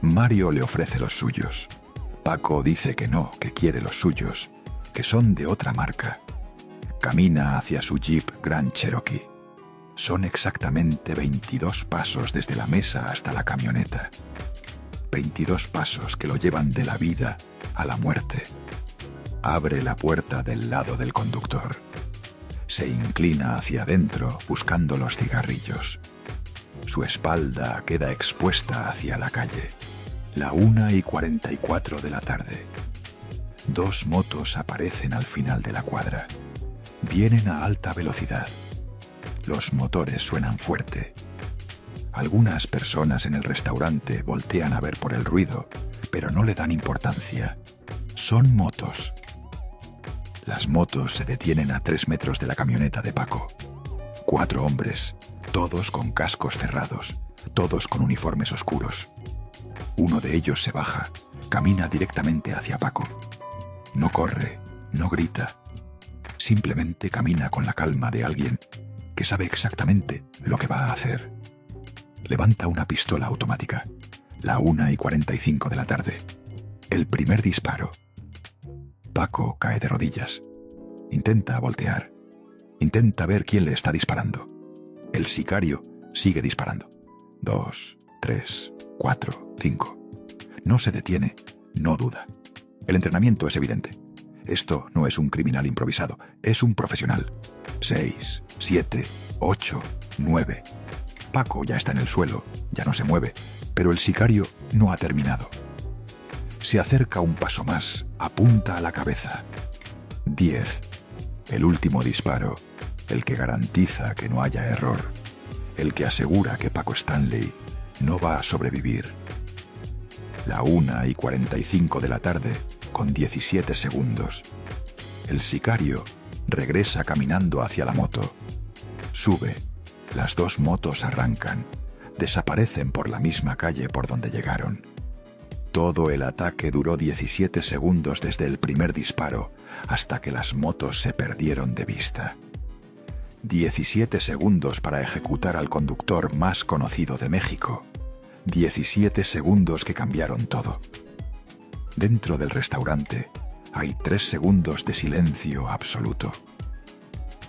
A: Mario le ofrece los suyos. Paco dice que no, que quiere los suyos, que son de otra marca. Camina hacia su Jeep Grand Cherokee. Son exactamente 22 pasos desde la mesa hasta la camioneta. 22 pasos que lo llevan de la vida a la muerte. Abre la puerta del lado del conductor. Se inclina hacia adentro buscando los cigarrillos. Su espalda queda expuesta hacia la calle. La 1:44 de la tarde. 2 motos aparecen al final de la cuadra. Vienen a alta velocidad. Los motores suenan fuerte. Algunas personas en el restaurante voltean a ver por el ruido, pero no le dan importancia. Son motos. Las motos se detienen a 3 metros de la camioneta de Paco. 4 hombres, todos con cascos cerrados, todos con uniformes oscuros. Uno de ellos se baja, camina directamente hacia Paco. No corre, no grita. Simplemente camina con la calma de alguien que sabe exactamente lo que va a hacer. Levanta una pistola automática. La 1:45 de la tarde. El primer disparo. Paco cae de rodillas. Intenta voltear. Intenta ver quién le está disparando. El sicario sigue disparando. 2, 3, 4, 5. No se detiene, no duda. El entrenamiento es evidente. Esto no es un criminal improvisado, es un profesional. 6, 7, 8, 9. Paco ya está en el suelo, ya no se mueve, pero el sicario no ha terminado. Se acerca un paso más, apunta a la cabeza. 10. El último disparo, el que garantiza que no haya error, el que asegura que Paco Stanley no va a sobrevivir. La 1:45 de la tarde, con 17 segundos. El sicario regresa caminando hacia la moto. Sube. Las 2 motos arrancan. Desaparecen por la misma calle por donde llegaron. Todo el ataque duró 17 segundos desde el primer disparo hasta que las motos se perdieron de vista. 17 segundos para ejecutar al conductor más conocido de México. 17 segundos que cambiaron todo. Dentro del restaurante hay 3 segundos de silencio absoluto.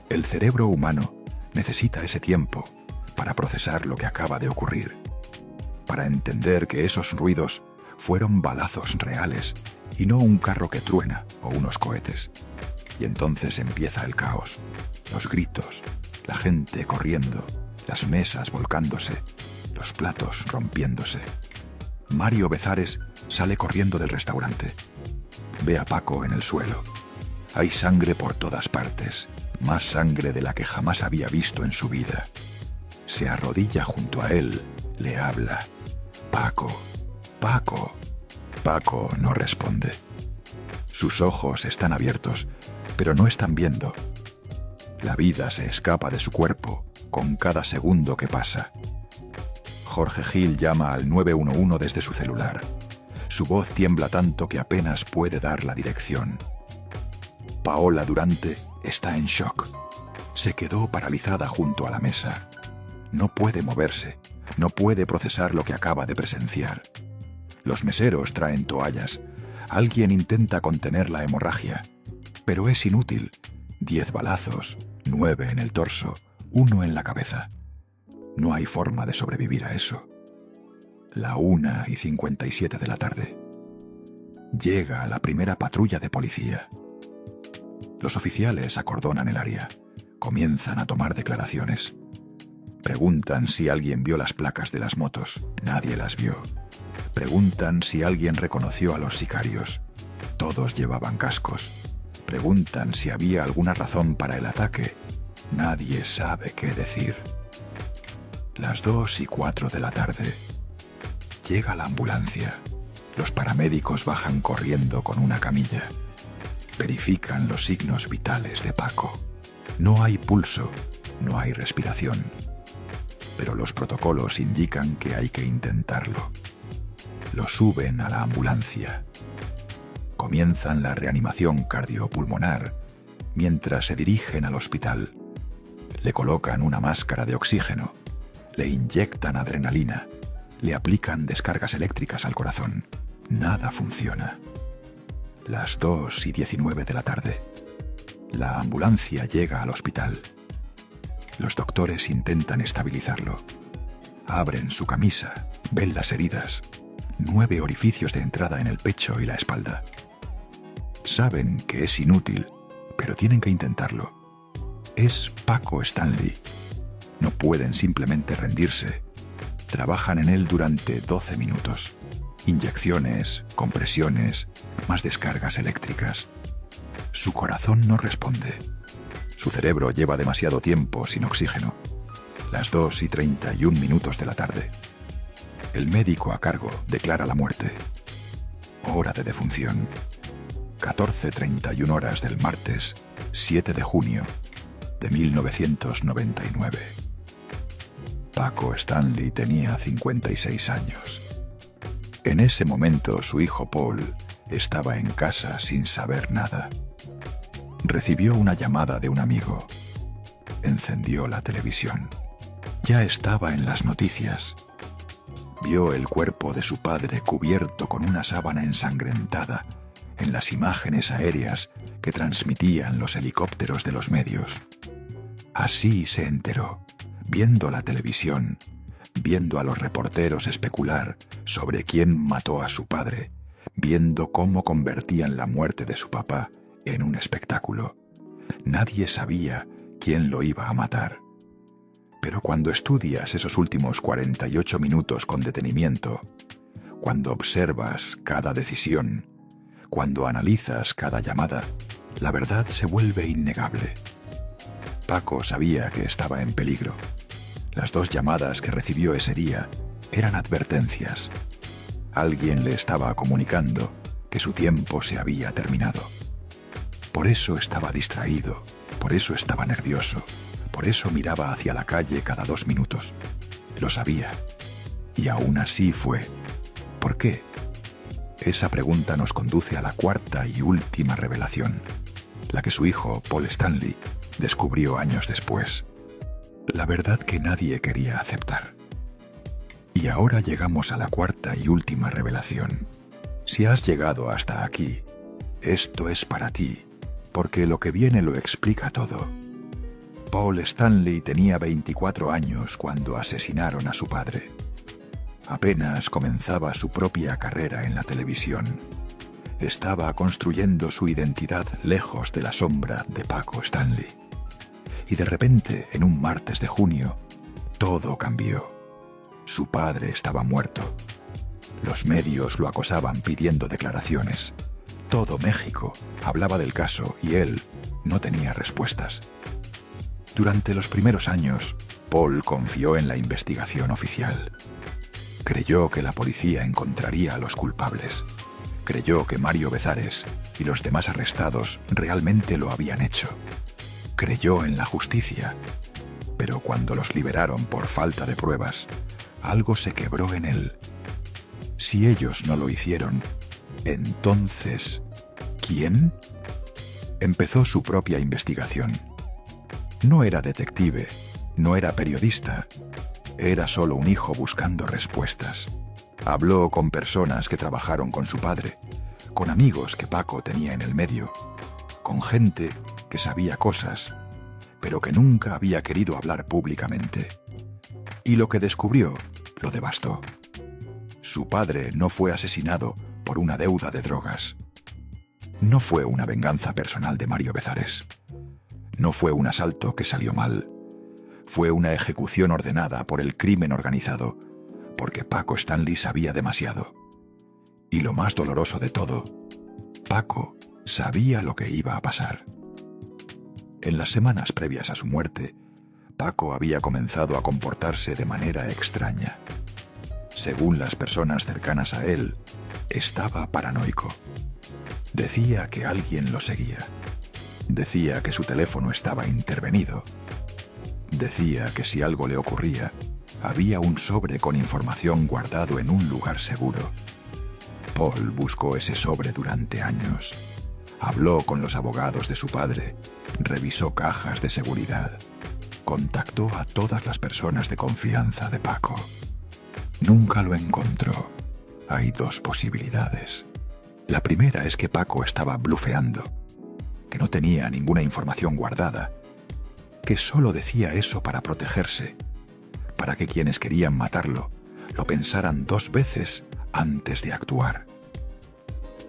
A: El cerebro humano necesita ese tiempo para procesar lo que acaba de ocurrir, para entender que esos ruidos fueron balazos reales y no un carro que truena o unos cohetes. Y entonces empieza el caos, los gritos, la gente corriendo, las mesas volcándose, los platos rompiéndose. Mario Bezares sale corriendo del restaurante. Ve a Paco en el suelo. Hay sangre por todas partes, más sangre de la que jamás había visto en su vida. Se arrodilla junto a él, le habla. Paco, Paco. Paco no responde. Sus ojos están abiertos, pero no están viendo. La vida se escapa de su cuerpo con cada segundo que pasa. Jorge Gil llama al 911 desde su celular. Su voz tiembla tanto que apenas puede dar la dirección. Paola Durante está en shock. Se quedó paralizada junto a la mesa. No puede moverse, no puede procesar lo que acaba de presenciar. Los meseros traen toallas. Alguien intenta contener la hemorragia, pero es inútil. 10 balazos, 9 en el torso, 1 en la cabeza. No hay forma de sobrevivir a eso. La 1:57 de la tarde. Llega la primera patrulla de policía. Los oficiales acordonan el área. Comienzan a tomar declaraciones. Preguntan si alguien vio las placas de las motos. Nadie las vio. Preguntan si alguien reconoció a los sicarios. Todos llevaban cascos. Preguntan si había alguna razón para el ataque. Nadie sabe qué decir. Las 2:04 de la tarde. Llega la ambulancia. Los paramédicos bajan corriendo con una camilla. verifican los signos vitales de Paco. No hay pulso, no hay respiración. Pero los protocolos indican que hay que intentarlo. Lo suben a la ambulancia. Comienzan la reanimación cardiopulmonar mientras se dirigen al hospital. Le colocan una máscara de oxígeno, le inyectan adrenalina, le aplican descargas eléctricas al corazón. Nada funciona. Las 2:19 de la tarde. La ambulancia llega al hospital. Los doctores intentan estabilizarlo. Abren su camisa, ven las heridas, 9 orificios de entrada en el pecho y la espalda. Saben que es inútil, pero tienen que intentarlo. Es Paco Stanley. No pueden simplemente rendirse. Trabajan en él durante 12 minutos. Inyecciones, compresiones, más descargas eléctricas. Su corazón no responde. Su cerebro lleva demasiado tiempo sin oxígeno. Las 2:31 de la tarde. El médico a cargo declara la muerte. Hora de defunción. 14:31 horas del martes 7 de junio de 1999. Paco Stanley tenía 56 años. En ese momento su hijo Paul estaba en casa sin saber nada. Recibió una llamada de un amigo. Encendió la televisión. Ya estaba en las noticias. Vio el cuerpo de su padre cubierto con una sábana ensangrentada en las imágenes aéreas que transmitían los helicópteros de los medios. Así se enteró, viendo la televisión, viendo a los reporteros especular sobre quién mató a su padre, viendo cómo convertían la muerte de su papá en un espectáculo. Nadie sabía quién lo iba a matar. Pero cuando estudias esos últimos 48 minutos con detenimiento, cuando observas cada decisión, cuando analizas cada llamada, la verdad se vuelve innegable. Paco sabía que estaba en peligro. Las 2 llamadas que recibió ese día eran advertencias. Alguien le estaba comunicando que su tiempo se había terminado. Por eso estaba distraído, por eso estaba nervioso, por eso miraba hacia la calle cada 2 minutos. Lo sabía. Y aún así fue. ¿Por qué? Esa pregunta nos conduce a la cuarta y última revelación, la que su hijo, Paul Stanley, descubrió años después. La verdad que nadie quería aceptar. Y ahora llegamos a la cuarta y última revelación. Si has llegado hasta aquí, esto es para ti, porque lo que viene lo explica todo. Paul Stanley tenía 24 años cuando asesinaron a su padre. Apenas comenzaba su propia carrera en la televisión. Estaba construyendo su identidad lejos de la sombra de Paco Stanley. Y de repente, en un martes de junio, todo cambió. Su padre estaba muerto. Los medios lo acosaban pidiendo declaraciones. Todo México hablaba del caso y él no tenía respuestas. Durante los primeros años, Paul confió en la investigación oficial. Creyó que la policía encontraría a los culpables. Creyó que Mario Bezares y los demás arrestados realmente lo habían hecho. Creyó en la justicia. Pero cuando los liberaron por falta de pruebas, algo se quebró en él. Si ellos no lo hicieron, entonces, ¿quién? Empezó su propia investigación. No era detective, no era periodista. Era solo un hijo buscando respuestas. Habló con personas que trabajaron con su padre, con amigos que Paco tenía en el medio, con gente que sabía cosas, pero que nunca había querido hablar públicamente. Y lo que descubrió lo devastó. Su padre no fue asesinado por una deuda de drogas. No fue una venganza personal de Mario Bezares. No fue un asalto que salió mal. Fue una ejecución ordenada por el crimen organizado, porque Paco Stanley sabía demasiado. Y lo más doloroso de todo, Paco sabía lo que iba a pasar. En las semanas previas a su muerte, Paco había comenzado a comportarse de manera extraña. Según las personas cercanas a él, estaba paranoico. Decía que alguien lo seguía. Decía que su teléfono estaba intervenido. Decía que si algo le ocurría, había un sobre con información guardado en un lugar seguro. Paul buscó ese sobre durante años. Habló con los abogados de su padre, revisó cajas de seguridad, contactó a todas las personas de confianza de Paco. Nunca lo encontró. Hay dos posibilidades. La primera es que Paco estaba blufeando, que no tenía ninguna información guardada, que solo decía eso para protegerse, para que quienes querían matarlo lo pensaran 2 veces antes de actuar.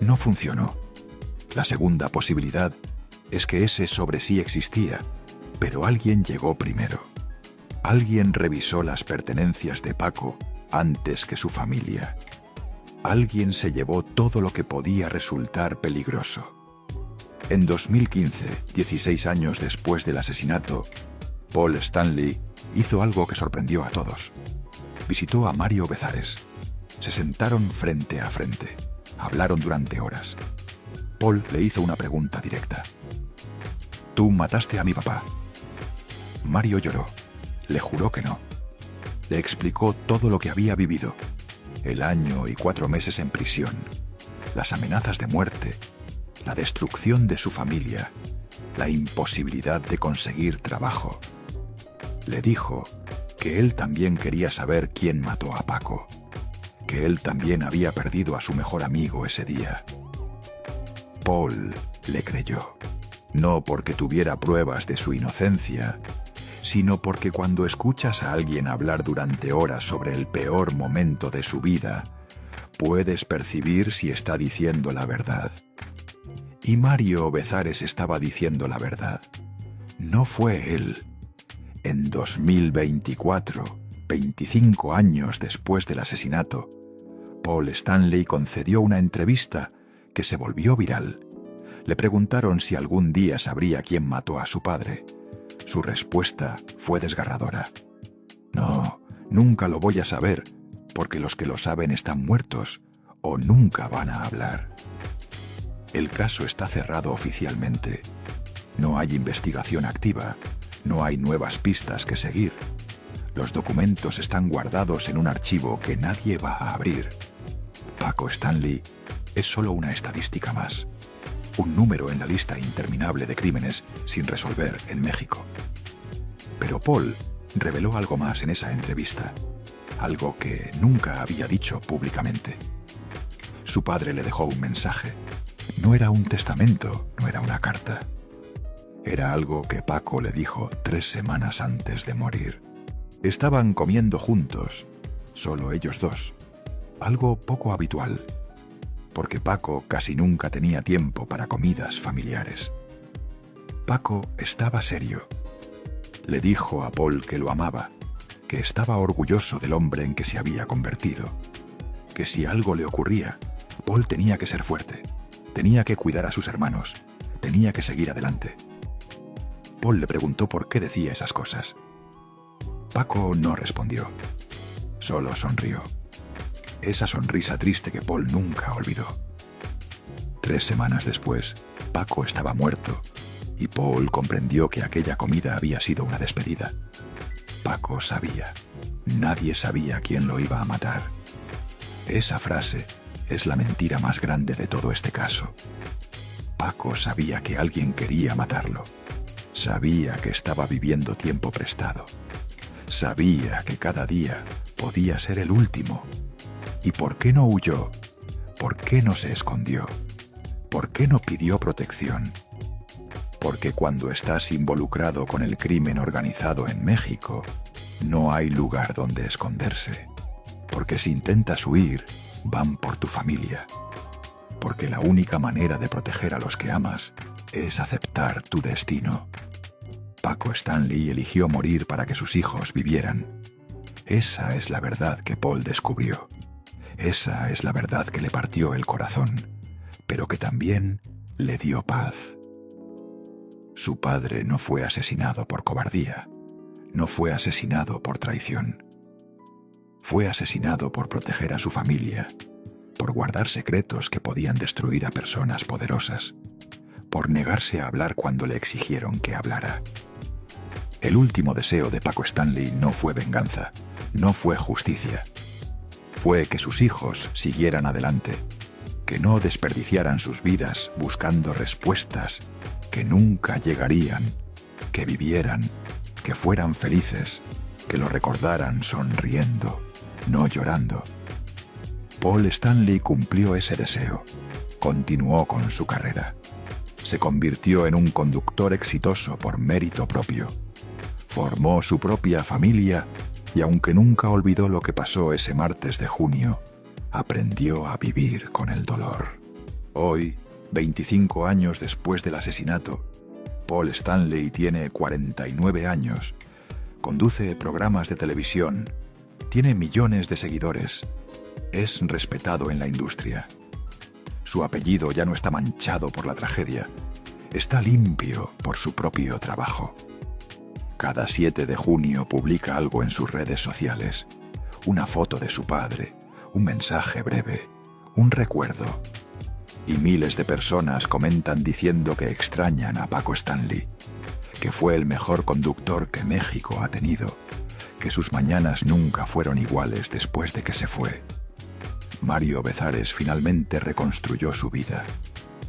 A: No funcionó. La segunda posibilidad es que ese sobre sí existía, pero alguien llegó primero. Alguien revisó las pertenencias de Paco antes que su familia. Alguien se llevó todo lo que podía resultar peligroso. En 2015, 16 años después del asesinato, Paul Stanley hizo algo que sorprendió a todos. Visitó a Mario Bezares. Se sentaron frente a frente. Hablaron durante horas. Paul le hizo una pregunta directa. «¿Tú mataste a mi papá?» Mario lloró. Le juró que no. Le explicó todo lo que había vivido. El año y 4 meses en prisión. Las amenazas de muerte. La destrucción de su familia. La imposibilidad de conseguir trabajo. Le dijo que él también quería saber quién mató a Paco. Que él también había perdido a su mejor amigo ese día. Paul le creyó. No porque tuviera pruebas de su inocencia, sino porque cuando escuchas a alguien hablar durante horas sobre el peor momento de su vida, puedes percibir si está diciendo la verdad. Y Mario Bezares estaba diciendo la verdad. No fue él. En 2024, 25 años después del asesinato, Paul Stanley concedió una entrevista que se volvió viral. Le preguntaron si algún día sabría quién mató a su padre. Su respuesta fue desgarradora. «No, nunca lo voy a saber, porque los que lo saben están muertos o nunca van a hablar». El caso está cerrado oficialmente. No hay investigación activa, no hay nuevas pistas que seguir. Los documentos están guardados en un archivo que nadie va a abrir. Paco Stanley es solo una estadística más. Un número en la lista interminable de crímenes sin resolver en México. Pero Paul reveló algo más en esa entrevista, algo que nunca había dicho públicamente. Su padre le dejó un mensaje. No era un testamento, no era una carta. Era algo que Paco le dijo 3 semanas antes de morir. Estaban comiendo juntos, solo ellos dos, algo poco habitual, porque Paco casi nunca tenía tiempo para comidas familiares. Paco estaba serio. Le dijo a Paul que lo amaba, que estaba orgulloso del hombre en que se había convertido, que si algo le ocurría, Paul tenía que ser fuerte, tenía que cuidar a sus hermanos, tenía que seguir adelante. Paul le preguntó por qué decía esas cosas. Paco no respondió, solo sonrió. Esa sonrisa triste que Paul nunca olvidó. 3 semanas después, Paco estaba muerto y Paul comprendió que aquella comida había sido una despedida. Paco sabía. Nadie sabía quién lo iba a matar. Esa frase es la mentira más grande de todo este caso. Paco sabía que alguien quería matarlo. Sabía que estaba viviendo tiempo prestado. Sabía que cada día podía ser el último. ¿Y por qué no huyó? ¿Por qué no se escondió? ¿Por qué no pidió protección? Porque cuando estás involucrado con el crimen organizado en México, no hay lugar donde esconderse. Porque si intentas huir, van por tu familia. Porque la única manera de proteger a los que amas es aceptar tu destino. Paco Stanley eligió morir para que sus hijos vivieran. Esa es la verdad que Paul descubrió. Esa es la verdad que le partió el corazón, pero que también le dio paz. Su padre no fue asesinado por cobardía, no fue asesinado por traición. Fue asesinado por proteger a su familia, por guardar secretos que podían destruir a personas poderosas, por negarse a hablar cuando le exigieron que hablara. El último deseo de Paco Stanley no fue venganza, no fue justicia. Fue que sus hijos siguieran adelante, que no desperdiciaran sus vidas buscando respuestas que nunca llegarían, que vivieran, que fueran felices, que lo recordaran sonriendo, no llorando. Paul Stanley cumplió ese deseo, continuó con su carrera. Se convirtió en un conductor exitoso por mérito propio. Formó su propia familia y aunque nunca olvidó lo que pasó ese martes de junio, aprendió a vivir con el dolor. Hoy, 25 años después del asesinato, Paul Stanley tiene 49 años, conduce programas de televisión, tiene millones de seguidores, es respetado en la industria. Su apellido ya no está manchado por la tragedia, está limpio por su propio trabajo. Cada 7 de junio publica algo en sus redes sociales, una foto de su padre, un mensaje breve, un recuerdo. Y miles de personas comentan diciendo que extrañan a Paco Stanley, que fue el mejor conductor que México ha tenido, que sus mañanas nunca fueron iguales después de que se fue. Mario Bezares finalmente reconstruyó su vida.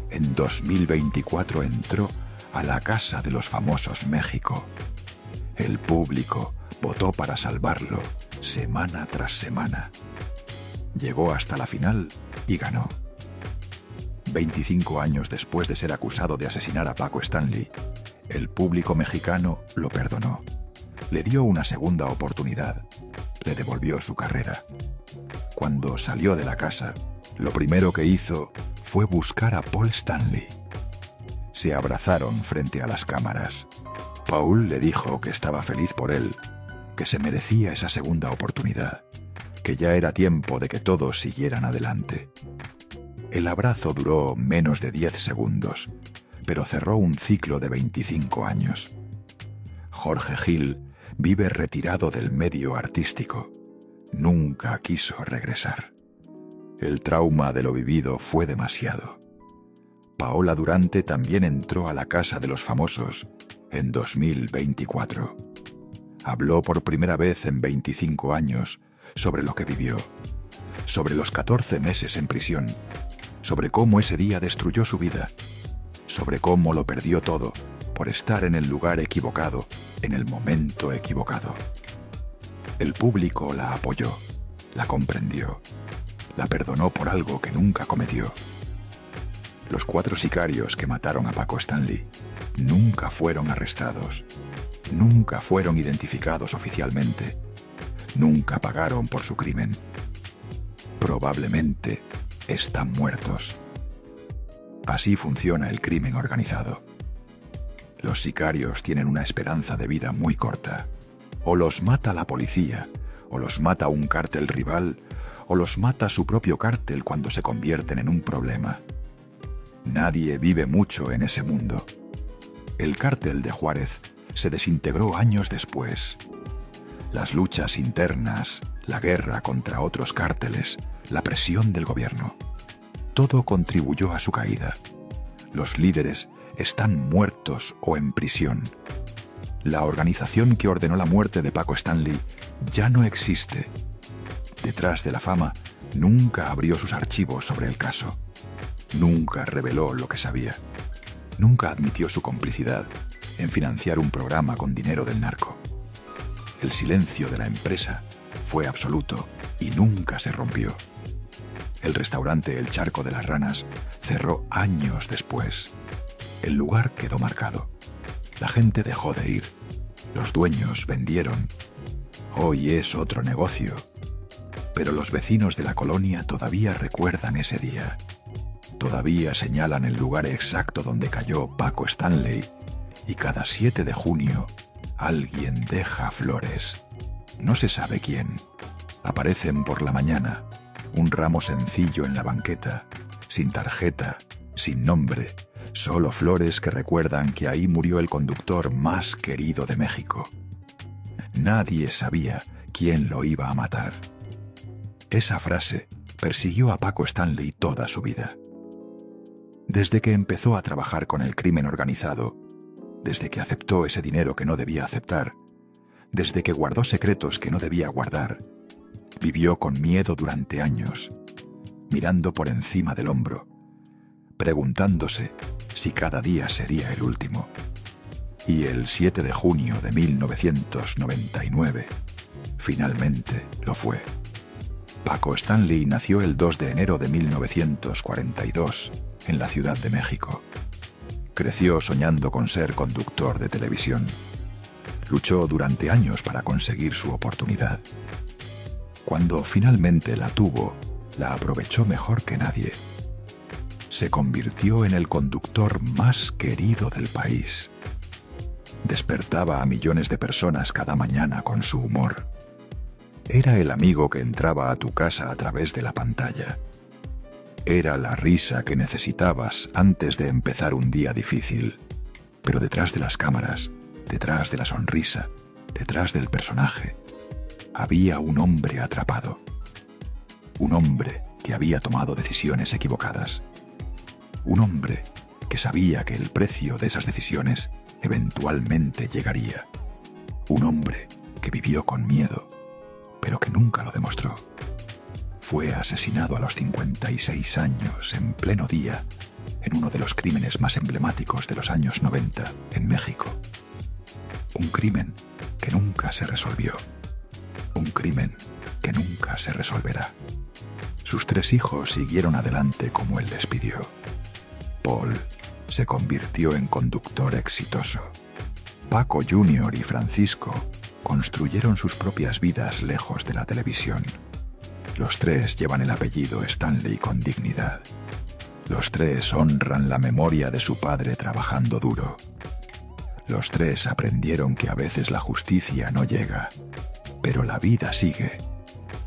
A: En 2024 entró a la Casa de los Famosos México. El público votó para salvarlo semana tras semana. Llegó hasta la final y ganó. 25 años después de ser acusado de asesinar a Paco Stanley, el público mexicano lo perdonó. Le dio una segunda oportunidad. Le devolvió su carrera. Cuando salió de la casa, lo primero que hizo fue buscar a Paul Stanley. Se abrazaron frente a las cámaras. Paul le dijo que estaba feliz por él, que se merecía esa segunda oportunidad, que ya era tiempo de que todos siguieran adelante. El abrazo duró menos de 10 segundos, pero cerró un ciclo de 25 años. Jorge Gil vive retirado del medio artístico. Nunca quiso regresar. El trauma de lo vivido fue demasiado. Paola Durante también entró a la Casa de los Famosos en 2024. Habló por primera vez en 25 años sobre lo que vivió, sobre los 14 meses en prisión, sobre cómo ese día destruyó su vida, sobre cómo lo perdió todo por estar en el lugar equivocado, en el momento equivocado. El público la apoyó, la comprendió, la perdonó por algo que nunca cometió. Los 4 sicarios que mataron a Paco Stanley nunca fueron arrestados, nunca fueron identificados oficialmente, nunca pagaron por su crimen. Probablemente están muertos. Así funciona el crimen organizado. Los sicarios tienen una esperanza de vida muy corta. O los mata la policía, o los mata un cártel rival, o los mata su propio cártel cuando se convierten en un problema. Nadie vive mucho en ese mundo. El cártel de Juárez se desintegró años después. Las luchas internas, la guerra contra otros cárteles, la presión del gobierno, todo contribuyó a su caída. Los líderes están muertos o en prisión. La organización que ordenó la muerte de Paco Stanley ya no existe. Detrás de la fama, nunca abrió sus archivos sobre el caso. Nunca reveló lo que sabía. Nunca admitió su complicidad en financiar un programa con dinero del narco. El silencio de la empresa fue absoluto y nunca se rompió. El restaurante El Charco de las Ranas cerró años después. El lugar quedó marcado. La gente dejó de ir. Los dueños vendieron. Hoy es otro negocio. Pero los vecinos de la colonia todavía recuerdan ese día. Todavía señalan el lugar exacto donde cayó Paco Stanley. Y cada 7 de junio, alguien deja flores. No se sabe quién. Aparecen por la mañana. Un ramo sencillo en la banqueta, sin tarjeta, sin nombre. Solo flores que recuerdan que ahí murió el conductor más querido de México. Nadie sabía quién lo iba a matar. Esa frase persiguió a Paco Stanley toda su vida. Desde que empezó a trabajar con el crimen organizado, desde que aceptó ese dinero que no debía aceptar, desde que guardó secretos que no debía guardar, vivió con miedo durante años, mirando por encima del hombro, preguntándose si cada día sería el último. Y el 7 de junio de 1999, finalmente lo fue. Paco Stanley nació el 2 de enero de 1942 en la Ciudad de México. Creció soñando con ser conductor de televisión. Luchó durante años para conseguir su oportunidad. Cuando finalmente la tuvo, la aprovechó mejor que nadie. Se convirtió en el conductor más querido del país. Despertaba a millones de personas cada mañana con su humor. Era el amigo que entraba a tu casa a través de la pantalla. Era la risa que necesitabas antes de empezar un día difícil. Pero detrás de las cámaras, detrás de la sonrisa, detrás del personaje, había un hombre atrapado. Un hombre que había tomado decisiones equivocadas. Un hombre que sabía que el precio de esas decisiones eventualmente llegaría. Un hombre que vivió con miedo, pero que nunca lo demostró. Fue asesinado a los 56 años, en pleno día, en uno de los crímenes más emblemáticos de los años 90 en México. Un crimen que nunca se resolvió. Un crimen que nunca se resolverá. Sus 3 hijos siguieron adelante como él les pidió. Paul se convirtió en conductor exitoso. Paco Jr. y Francisco construyeron sus propias vidas lejos de la televisión. Los 3 llevan el apellido Stanley con dignidad. Los 3 honran la memoria de su padre trabajando duro. Los 3 aprendieron que a veces la justicia no llega, pero la vida sigue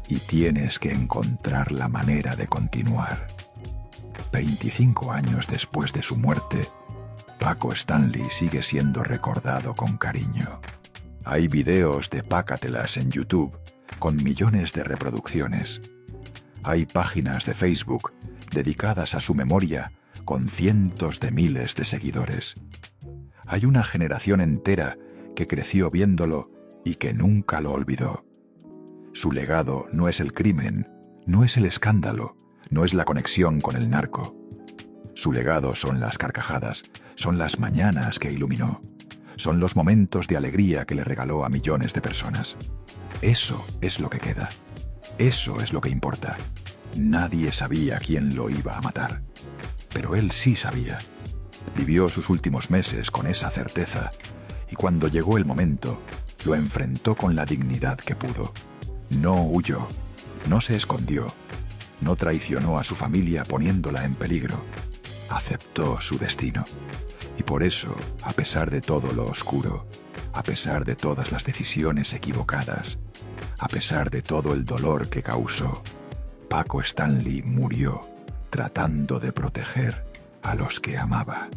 A: y tienes que encontrar la manera de continuar. 25 años después de su muerte, Paco Stanley sigue siendo recordado con cariño. Hay videos de Pácatelas en YouTube con millones de reproducciones. Hay páginas de Facebook dedicadas a su memoria con cientos de miles de seguidores. Hay una generación entera que creció viéndolo y que nunca lo olvidó. Su legado no es el crimen, no es el escándalo, no es la conexión con el narco. Su legado son las carcajadas, son las mañanas que iluminó, son los momentos de alegría que le regaló a millones de personas. Eso es lo que queda. Eso es lo que importa. Nadie sabía quién lo iba a matar. Pero él sí sabía. Vivió sus últimos meses con esa certeza y cuando llegó el momento, lo enfrentó con la dignidad que pudo. No huyó, no se escondió, no traicionó a su familia poniéndola en peligro. Aceptó su destino. Y por eso, a pesar de todo lo oscuro, a pesar de todas las decisiones equivocadas, a pesar de todo el dolor que causó, Paco Stanley murió tratando de proteger a los que amaba.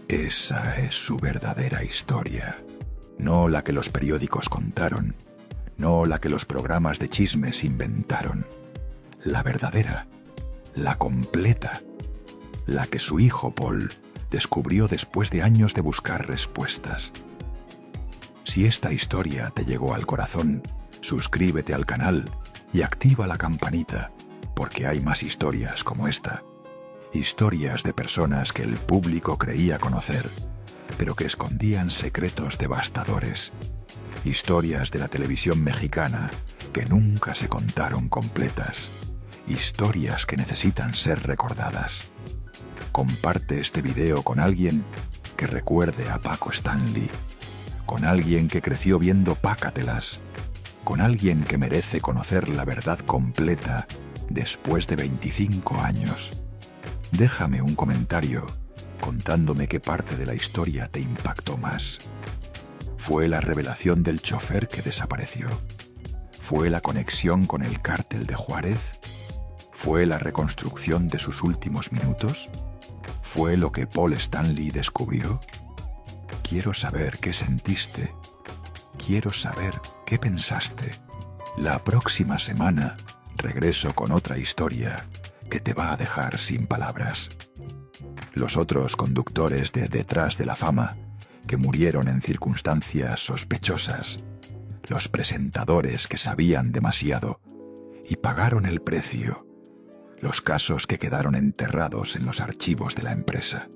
A: Esa es su verdadera historia, no la que los periódicos contaron, no la que los programas de chismes inventaron. La verdadera, la completa, la que su hijo Paul descubrió después de años de buscar respuestas. Si esta historia te llegó al corazón, suscríbete al canal y activa la campanita, porque hay más historias como esta. Historias de personas que el público creía conocer, pero que escondían secretos devastadores. Historias de la televisión mexicana que nunca se contaron completas. Historias que necesitan ser recordadas. Comparte este video con alguien que recuerde a Paco Stanley, con alguien que creció viendo Pácatelas, con alguien que merece conocer la verdad completa después de 25 años. Déjame un comentario contándome qué parte de la historia te impactó más. ¿Fue la revelación del chofer que desapareció? ¿Fue la conexión con el cártel de Juárez? ¿Fue la reconstrucción de sus últimos minutos? ¿Fue lo que Paul Stanley descubrió? Quiero saber qué sentiste. Quiero saber qué pensaste. La próxima semana regreso con otra historia que te va a dejar sin palabras. Los otros conductores de Detrás de la Fama, que murieron en circunstancias sospechosas. Los presentadores que sabían demasiado y pagaron el precio. Los casos que quedaron enterrados en los archivos de la empresa.